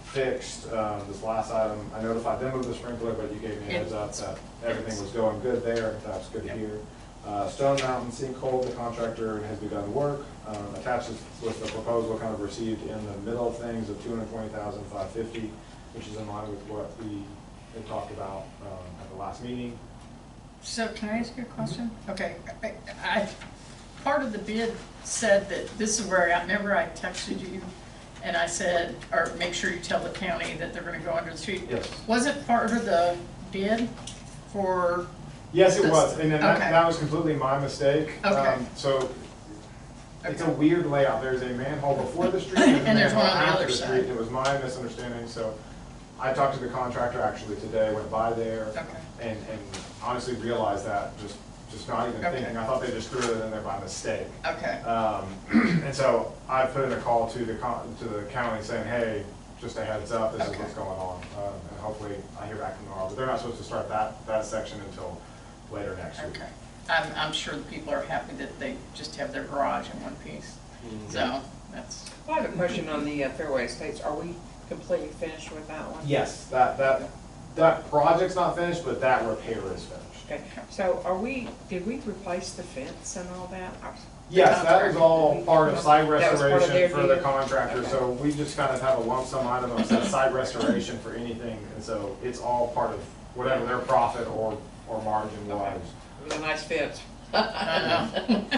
fixed. This last item, I notified them of the sprinkler, but you gave me a heads up that everything was going good there. That's good to hear. Stone Mountain sinkhole, the contractor has begun work. Attached with the proposal kind of received in the middle of things of $220,550, which is in line with what we had talked about at the last meeting. So can I ask you a question? Okay, I part of the bid said that this is where remember I texted you and I said, or make sure you tell the county that they're gonna go under the street. Yes. Wasn't part of the bid for? Yes, it this? was, and then Okay. that was completely my mistake. Okay. So it's a Okay. weird layout. There's a manhole before the street and a And there's manhole one on the after other the side. street. It was my misunderstanding, so I talked to the contractor actually today, went by there, Okay. and honestly realized that, just not even Okay. thinking. I thought they just threw it in there by mistake. Okay, And so I put in a call to the county saying, hey, just a heads up, this is Okay. what's going on. And hopefully I hear back from tomorrow, but they're not supposed to start that section until later next week. okay. I'm sure the people are happy that they just have their garage in one piece. So that's, I have a question on the Fairway Estates. Are we completely finished with that one? Yes, that project's not finished, but that repair is finished. Okay, so did we replace the fence and all that? Yes, that is all part of site That was part of their restoration for the deal? contractor, Okay. so we just kind of have a lump sum item of site restoration for anything, and so it's all part of whatever their profit or margin was. It was a nice fence. I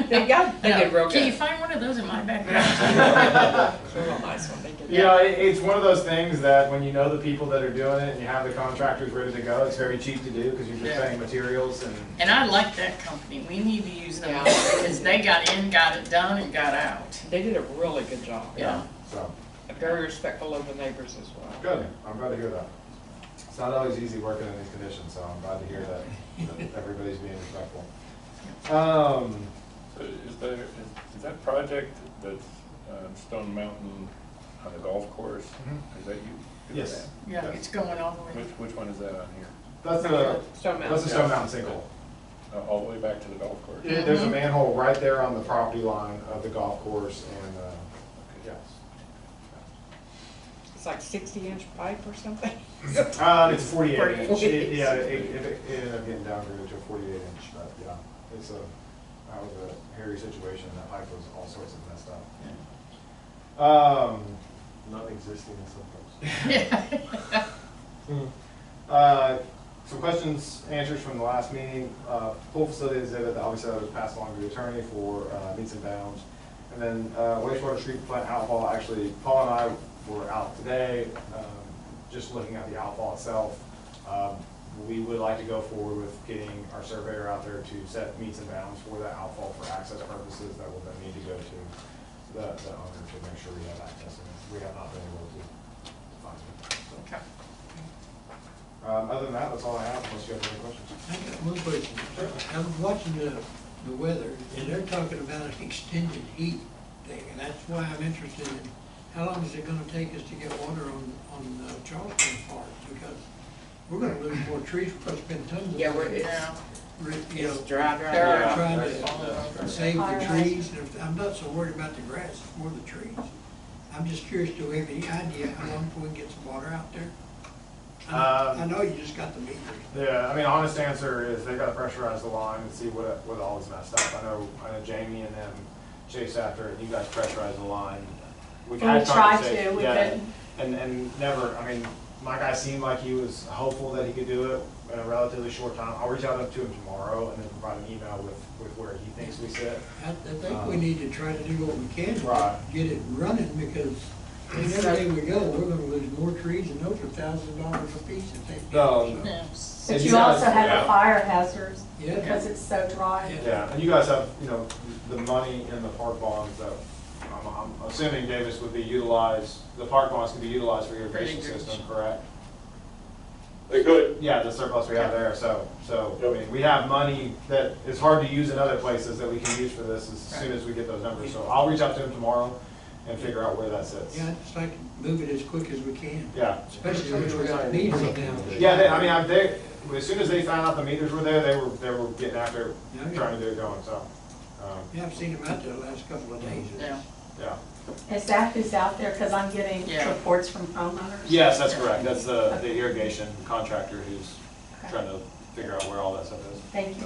They did real Can you good. find one of those in my backyard? It was a real nice one, they did. You know, it's one of those things that when you know the people that are doing it and you have the contractors ready to go, it's very cheap to do because you're just Yeah. paying materials and. And I like that company. We need to use them Yeah. more because they got in, got it done, and got out. They did a really good job. Yeah. So, Very respectful of the neighbors as well. good, I'm glad to hear that. It's not always easy working in these conditions, so I'm glad to hear that everybody's being respectful. So is that project that's Stone Mountain on the golf course, is that you? Yes. Yeah, it's going all the way. Which one is that on here? That's Stone the Mountain. Stone Mountain sinkhole. All the way back to the golf course? There's a manhole right there on the property line of the golf course and, yes. It's like 60-inch pipe or something. It's 48 inch. 48. Yeah, it ended up getting downgraded to a 48 inch, but yeah, that was a hairy situation. That pipe was all sorts of messed up. Non-existing in some places. Some questions, answers from the last meeting. Pool facility exhibit, obviously that was passed along to the attorney for meets and bounds. And then wastewater treatment plant outfall, actually Paul and I were out today, just looking at the outfall itself. We would like to go forward with getting our surveyor out there to set meets and bounds for that outfall for access purposes that will then need to go to the owner to make sure we have access, and we have not been able to find it. So, Okay. other than that, that's all I have, unless you have any questions. I got one question. I was watching the weather, and they're talking about an extended heat thing, and that's why I'm interested in how long is it gonna take us to get water on Charleston Park? Because we're gonna lose more trees, we're gonna spend tons of Yeah, money. Yeah. You know, It's dry. Yeah. trying Yeah. to save the trees, and I'm not so worried about the grass, it's more the trees. I'm just curious, do we have any idea how long before we can get some water out there? I know you just got the meters. Yeah, I mean, honest answer is they gotta pressurize the line and see what all is messed up. I know Jamie and them chased after it, you guys pressurize the line. We've And had we tried conversations, to, we yeah, couldn't. and never, I mean, my guy seemed like he was hopeful that he could do it in a relatively short time. I'll reach out to him tomorrow and then provide an email with where he thinks we sit. I think we need to try to do what we can to Right. get it running, because every day we go, we're gonna lose more trees, and those are $1,000 a piece if they. No, Yeah. But And you you guys- also have yeah. a fire hazards Yeah. because it's so dry. yeah, and you guys have, the money in the park bonds that, I'm assuming Davis would be utilized, the park bonds could be utilized for irrigation Pretty good. system, correct? They could. Yeah, the surplus we have there, so, I mean, we have money that is hard to use in other places that we can use for this as soon as we get those numbers. So I'll reach out to him tomorrow and figure out where that sits. Yeah, I'd just like to move it as quick as we can, Yeah, especially when we got meters down. yeah, as soon as they found out the meters were there, they were getting after, Yeah. trying to do it going, so, Yeah, I've seen them out there the last couple of days. Yeah. yeah. Is that who's out there? Because I'm getting Yeah. reports from homeowners. Yes, that's correct, that's the irrigation contractor who's trying to figure out where all that stuff is. Thank you.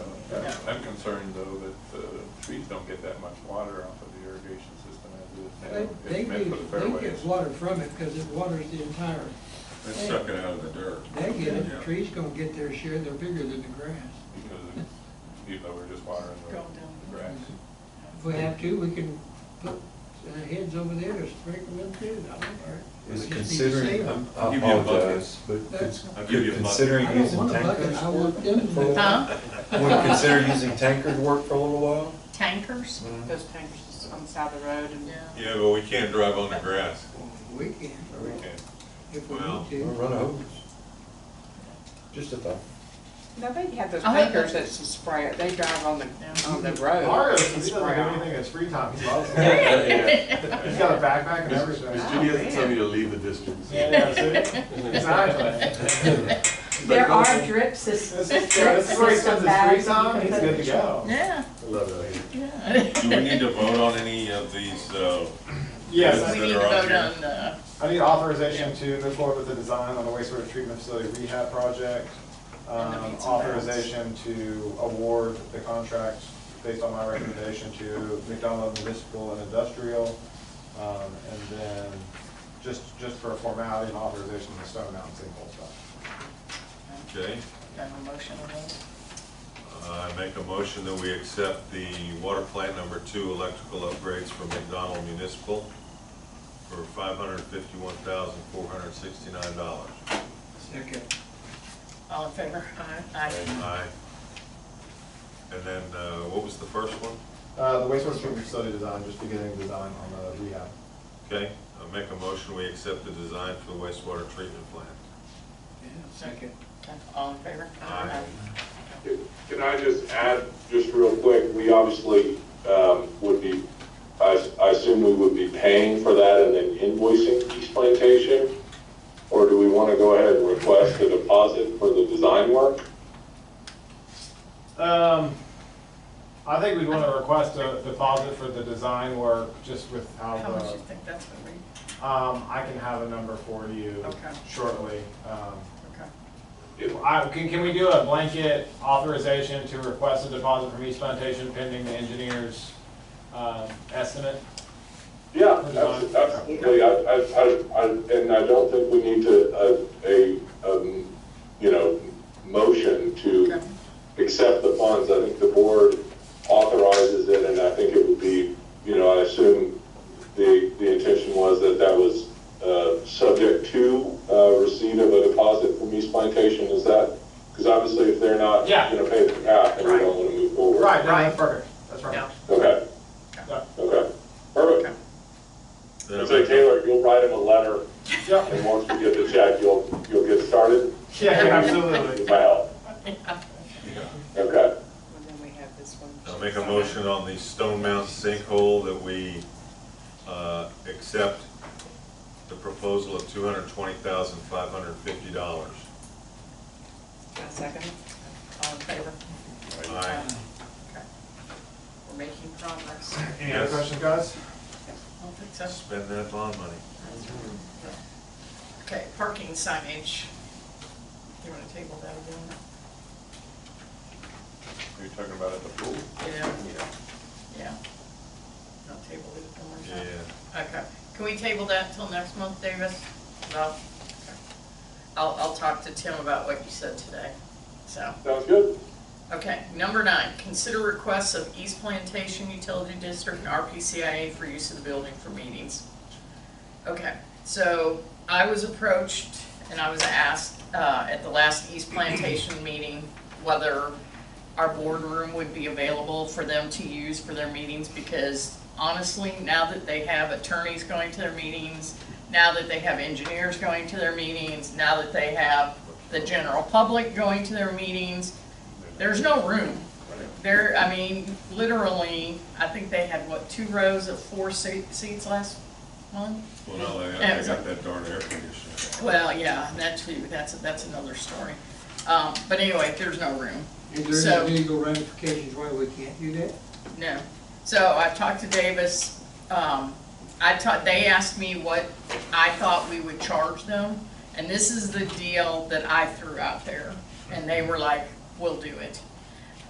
I'm concerned though that the trees don't get that much water off of the irrigation system as it is. They It's meant for the fairways. get water from it, because it waters the entire, They suck it out of the dirt. they get it, Yeah. the trees gonna get their share, they're bigger than the grass. Because even though we're just watering Going down. the grass. If we have to, we can put heads over there to sprinkle them too, I don't care. Is We it just need to considering, save them. I Give you a bucket. apologize, but I'll give you a bucket. considering I don't using want a bucket, tankers I for, want them for a to. while? Huh? Would you consider using tankers to work for a little while? Tankers? Those tankers just on the side of the road and. Yeah. Yeah, but we can't drive on the grass. We can, We can't. if we Well, need Or to. run a hose? Just a thought. No, they have those I like tankers that. that spray it, they drive on the road. Mario, and since he doesn't spray do off. anything in his free time, he loves it. He's got a backpack and everything. Miss Judy hasn't told me to leave the district. Yeah, see? Exactly. There are drip systems. This is where he spends his free time, he's good to go. Yeah. I love it out here. Yeah. Do we need to vote on any of these Yes, bids I We that need to are on vote here? on, I need authorization to move forward with the design on the wastewater treatment facility rehab project. And the meets and Authorization to award the contract based on my recommendation to McDonald Municipal and Industrial. And then just for a formality and authorization of the Stone Mountain sinkhole stuff. Okay, have a motion on that. I make a motion that we accept the water plant number 2 electrical upgrades from McDonald Municipal for $551,469. Second. All in favor? Aye. Aye. And then, what was the first one? The wastewater treatment facility design, just beginning design on the rehab. Okay, I make a motion, we accept the design for the wastewater treatment plant. Yeah, second. Okay, all in favor? Aye. Can I just add, just real quick, we obviously would be, I assume we would be paying for that and then invoicing East Plantation? Or do we want to go ahead and request a deposit for the design work? I think we'd want to request a deposit for the design work, just with how How much do you the, think that's gonna be? I can have a number for you Okay. shortly. Okay. Can we do a blanket authorization to request a deposit from East Plantation pending the engineer's estimate? Yeah, absolutely. And I don't think we need to, motion to Okay. accept the funds. I think the board authorizes it, and I think it would be, I assume the intention was that was subject to receipt of a deposit from East Plantation. Is that, because obviously if they're not Yeah. going to pay the half, then we Right. don't want to move forward. Right, no, Right. that's perfect, that's right. Yeah. Okay, Yeah. okay, perfect. Okay. Then I And say, make a- Taylor, you'll write him a letter, Yep. and once we get the check, you'll get started. Yeah, absolutely. With my help. Okay. And then we have this one. I'll make a motion on the Stone Mountain sinkhole that we accept the proposal of $220,550. A second. All in favor? Aye. Okay. We're making progress. Any other Yes. questions, guys? I don't think so. Spend that bond money. Okay, parking signage. You wanna table that again? Are you talking about at the pool? Yeah. Yeah. Not table it one more time. Yeah. Okay, can we table that till next month, Davis? No? Okay. I'll talk to Tim about what you said today, so. Sounds good. Okay, number 9, consider requests of East Plantation Utility District and RPCIA for use of the building for meetings. Okay, so I was approached and I was asked at the last East Plantation meeting whether our boardroom would be available for them to use for their meetings, because honestly, now that they have attorneys going to their meetings, now that they have engineers going to their meetings, now that they have the general public going to their meetings, there's no room. There, I mean, literally, I think they had, what, 2 rows of 4 seats last month? Well, no, they Yeah, it got was that darn air conditioner. Well, yeah, that too, that's another story. But anyway, there's no room. Is there So- any legal ramifications why we can't do that? No. So I've talked to Davis. They asked me what I thought we would charge them, and this is the deal that I threw out there, and they were like, "We'll do it."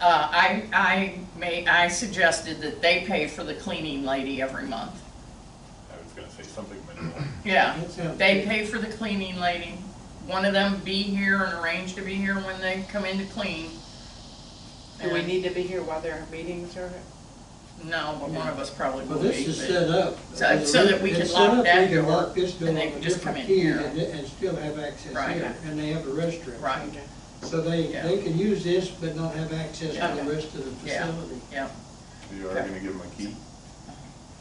I suggested that they pay for the cleaning lady every month. I was gonna say something minimal. Yeah, That sounds they good. pay for the cleaning lady. One of them be here and arrange to be here when they come in to clean. Do we And- need to be here while their meetings are? No, but one of us probably Well, will be. this is but- set up. So that we can It's set lock up, that we can door, lock this door and they with can a just come different in key here. and still have access Right. here, and they have a restroom. Right, So they Yeah. can use this, but not have access to Yeah. the rest of the Yeah. facility. yeah. So you are gonna give them a key?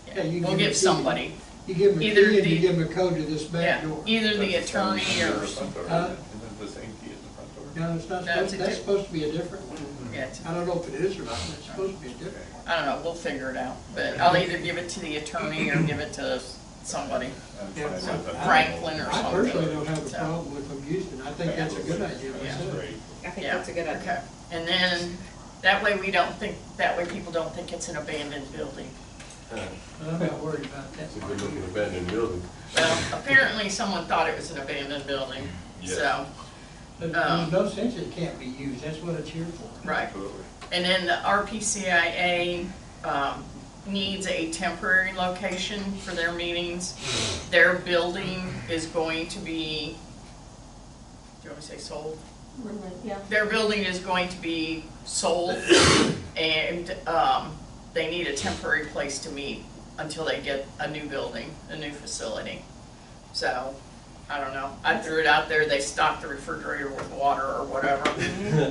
Yeah, you We'll give give it- somebody, You give them a Either key and the- you give them a code to this yeah, back door. either the That's same attorney key as or, the front door, Huh? Isn't it the same key as the front door? No, it's not, No, supposed- it's a that's diff- supposed to be a different one. yeah, it's- I don't know if it is or not, but it's supposed to be a different one. I don't know, we'll figure it out. But I'll either give it to the attorney or give it to somebody. I'm Yeah, fine with that. Franklin or I something. personally don't have a So- problem with them using it. I think that's a good idea Yeah. myself. Great. I think Yeah, that's a good idea. okay. And then, that way people don't think it's an abandoned building. But I'm not worried about that. It's a good looking abandoned building. Well, apparently someone thought it was an abandoned building, Yes. so, But there's no sense it can't be used, that's what it's here for. right. Absolutely. And then the RPCIA needs a temporary location for their meetings. Their building is going to be, do you want me to say sold? Yeah. Their building is going to be sold, and they need a temporary place to meet until they get a new building, a new facility. So, I don't know, I threw it out there, they stocked the refrigerator with water or whatever.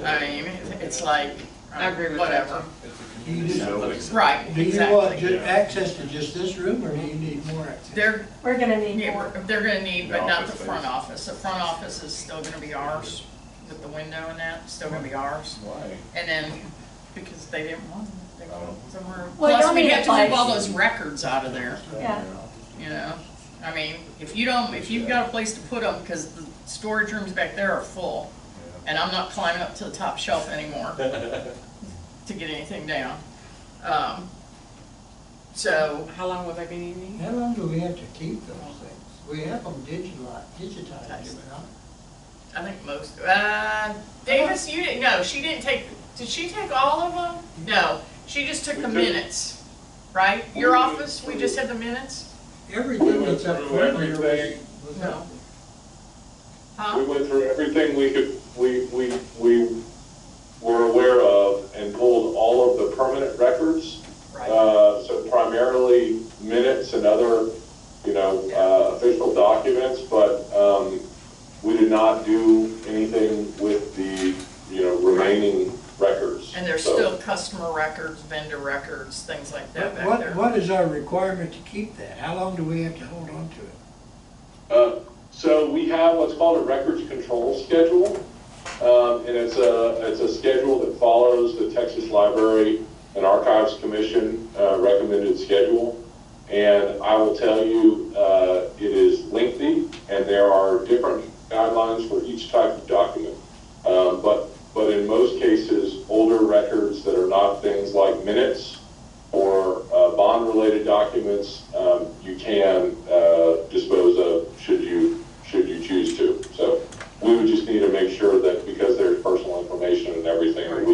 I mean, it's like, I agree with that, whatever. It's a Do you community just- building. Right, Do you want exactly. access to just this room, or do you need more access? We're gonna need Yeah, more. they're gonna need, but The not the office front space. office. The front office is still gonna be ours, with the window and that, still gonna be ours. Why? And then, because they didn't want them, they wanted somewhere. Well, Plus, you'll we need have a to move place. all those records out of there, Yeah. you know? I mean, if you've got a place to put them, because the storage rooms back there are full, and I'm not climbing up to the top shelf anymore to get anything down. So, How long will they be needing? How long do we have to keep those things? We have them digitized, do we not? I think most, Davis, you didn't, no, she didn't take, did she take all of them? No, she just took the minutes, right? Your office, we just had the minutes? Everything that's up through front here everything. was No. up. We Huh? went through everything we were aware of and pulled all of the permanent records. Right, So primarily minutes and other, official documents, but, we did not do anything with the, remaining records. and there's So, still customer records, vendor records, things like that back there. What is our requirement to keep that? How long do we have to hold on to it? So we have what's called a records control schedule. And it's a schedule that follows the Texas Library and Archives Commission recommended schedule. And I will tell you, it is lengthy, and there are different guidelines for each type of document. But in most cases, older records that are not things like minutes or bond-related documents, you can dispose of should you choose to. So we would just need to make sure that, because there's personal information and everything, that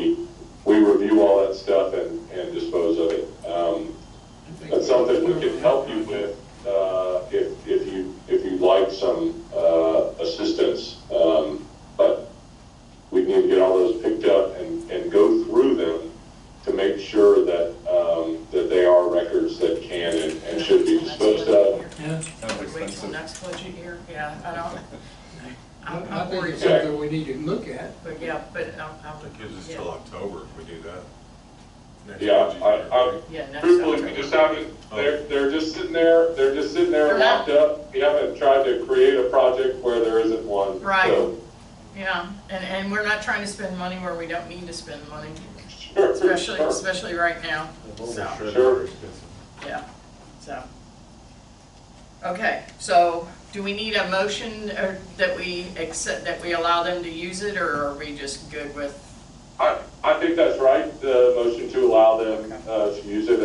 we review all that stuff and dispose of it. That's something we can help you with if you'd like some assistance. But we need to get all those picked up and go through them to make sure that that they are records that can and should be disposed of. Yeah. Sounds Wait till expensive. next budget year, yeah, I don't, I I'm think worried it's about it, something we need to look at. but yeah, but That gives us yeah. till October if we do that. Next Yeah, budget year. Yeah, next Truthfully, we October. just haven't, they're just sitting there, They're not- locked up. We haven't tried to create a project where there isn't one. Right. So, Yeah, and we're not trying to spend money where we don't need to spend money, sure, especially right now, so, Sure. yeah, so. Okay, so do we need a motion that we accept, that we allow them to use it, or are we just good with? I think that's right, the motion to allow them to use it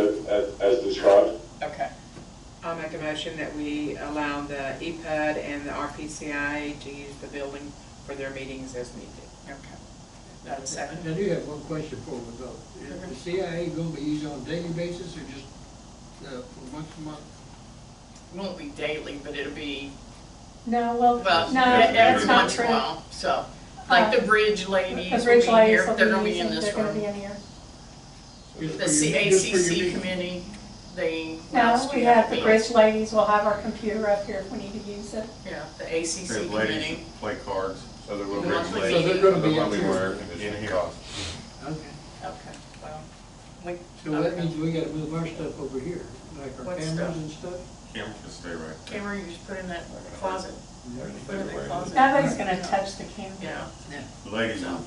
as described. Okay, I'll make a motion that we allow the EPUD and the RPCI to use the building for their meetings as needed. okay. That's second. I do have one question before we go. Is the CIA gonna be used on a daily basis or just for once a month? It won't be daily, but it'll be, No, well, well, no, every that's not once in a true. while, so. Like the bridge ladies The will bridge be ladies here, will they're gonna be in using- this They're gonna be room. in here. Just The for your- just for your CACC meeting? committee, they. No, last we year have the meet. bridge ladies, we'll have our computer up here if we need to use it. Yeah, the ACC They have ladies committee. that play cards. So there will be, Monthly So they're meeting. gonna there be will up be here. more air conditioning In here. costs. Okay. Okay, well, we. So that okay. means we gotta move our stuff over here, like our What cameras stuff? and stuff? Camera can stay right there. Camera, you just put in that closet, put it in the closet. Nobody's gonna touch the camera. Yeah, The ladies are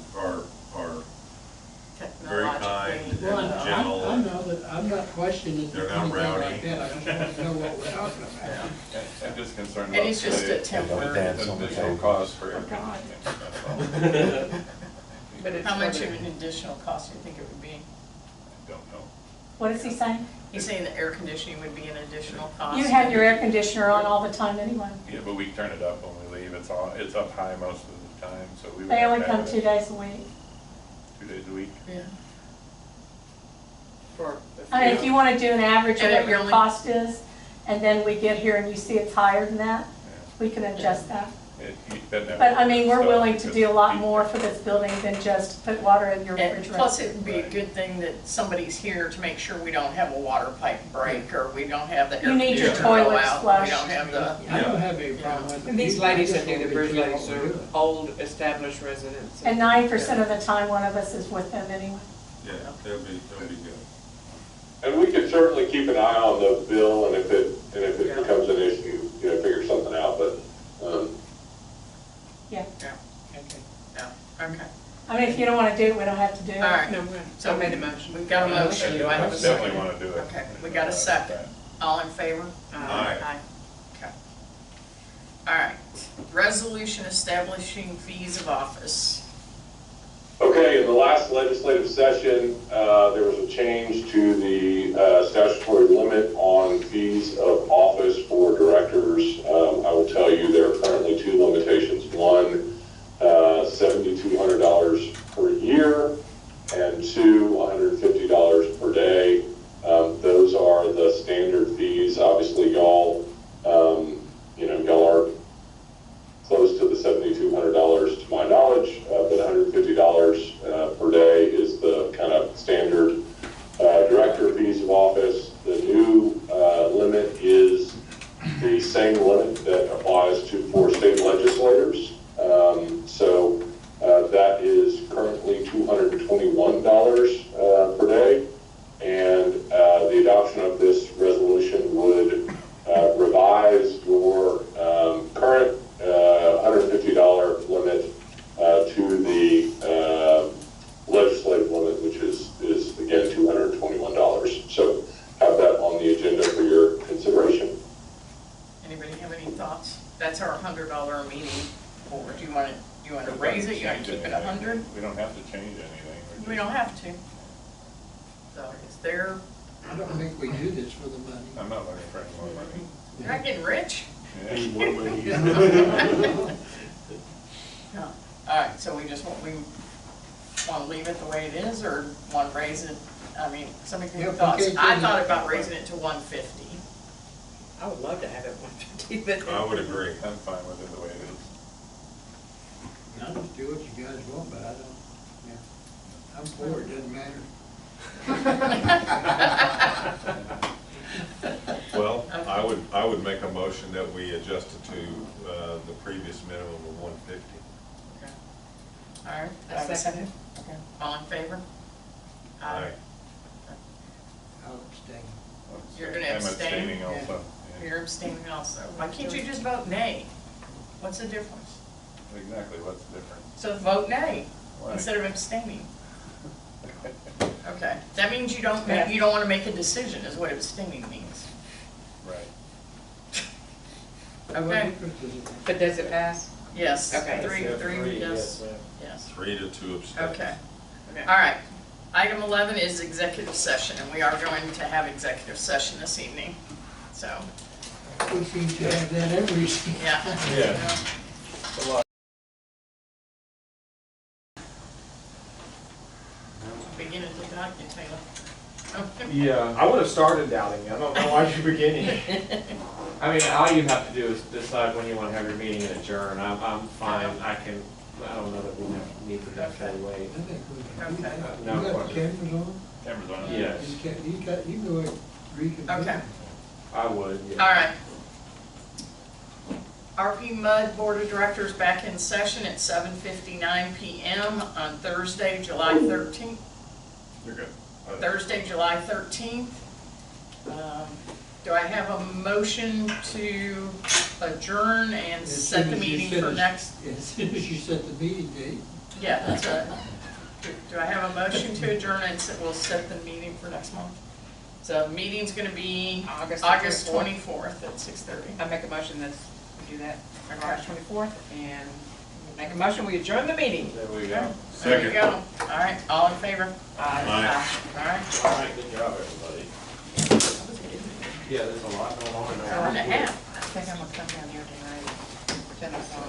very kind, Well, and gentle. I know that, I'm not questioning They're anything not rowdy. like that, I just want to know what we're talking about. yeah. I'm just concerned And about it's just a the temporary, additional cost for air Oh, God. conditioning. That's all. But it's how much for of the- an additional cost do you think it would be? I don't know. What is he saying? He's saying the air conditioning would be an additional cost. You have your air conditioner on all the time anyway. Yeah, but we turn it up when we leave. It's on, it's up high most of the time, so we would They have only to have come it 2 days a week. 2 days a week. Yeah. For I mean, if you want to do an average of And what it your really- cost is, and then we get here and you see it's higher than that, Yeah. we can adjust that. He doesn't have But I mean, we're stuff willing to do a lot because more for this building than just put water in your And refrigerator. plus, it would be a good thing that somebody's here to make sure we don't have a water pipe break, or we don't have the air You need your conditioner go toilets out, we flushed. don't have the. I don't have any problem with it. And these ladies that do I the just bridge wanna be ladies clear are what we're doing. old established residents. And 9% of the time, one of us is with them anyway. Yeah, that'll be good. And we could certainly keep an eye on the bill, and if it Yeah. becomes an issue, figure something out, but, Yeah. Yeah, okay. I mean, if you don't want to do it, we don't have to do it. All right, No, so I made a motion. We've got a motion, do I have a Definitely second? want to do it. Okay, we got a second. All in favor? Aye. Okay. All right, resolution establishing fees of office. okay, in the last legislative session, there was a change to the statutory limit on fees of office for directors. I will tell you, there are currently two limitations. One, $7,200 per year, and two, $150 per day. Those are the standard fees. Obviously, y'all are close to the $7,200 to my knowledge, but $150 per day is the kind of standard director fees of office. The new limit is the same limit that applies for state legislators. So that is currently $221 per day. And the adoption of this resolution would revise your current $150 limit to the legislative limit, which is again $221. So have that on the agenda for your consideration. Anybody have any thoughts? That's our $100 meeting, or do you want to raise it, you want to keep it 100? We don't have to change anything. We don't have to. So it's there, I don't think we do this for the money. I'm not looking for any more money. you're not getting rich? Yeah. No. All right, so we want to leave it the way it is, or want to raise it? I mean, somebody Yeah, can if thoughts. we can't I change thought it. about raising it to 150. I would love to have it 150, but. I would agree. I'm fine with it the way it is. I'll just do what you guys want, but I don't, I'm for it, doesn't matter. Well, I would make a motion that we adjust it to the previous minimum of 150. Okay. All right. I have a second Okay. All in favor? Aye. I'll abstain. You're gonna I'm abstain? abstaining also. Yeah. You're abstaining also. Why can't you just vote nay? What's the difference? Exactly, what's the difference? So vote nay Why? instead of abstaining. Okay, that means you don't want to make a decision, is what abstaining means. Right. Okay. But does it pass? Yes. Okay. Three, yes, yes. 3 to 2 abstain. Okay. All right. Item 11 is executive session, and we are going to have executive session this evening. So, We seem to have that every. yeah. Yeah. Beginning to doubt you, Taylor. Yeah, I would have started doubting you. I don't know why you're beginning. I mean, all you have to do is decide when you want to have your meeting and adjourn. I'm fine. I don't know that we need to necessarily wait. I think we can do Okay. that. No You got the question. cameras on? Cameras on. Yes. You go ahead, reconvene. Okay. I would, yeah. All right. RPMUD Board of Directors back in session at 7:59 PM on Thursday, July 13th. You're good. Thursday, July 13th. Do I have a motion to adjourn and As set soon the as you meeting set for us- next? As soon as you set the meeting date. Yeah, that's right. Do I have a motion to adjourn and we'll set the meeting for next month? So meeting's gonna be August August 24th. 24th at 6:30. I make a motion that we do that, Okay. August 24th, and make a motion, we adjourn the meeting. There we Okay, go. there you go. All right, all in favor? Aye. All right. All right, good job, everybody. Yeah, there's a lot going on. Hour and a half. I think I'm gonna come down here tonight at 10 o'clock.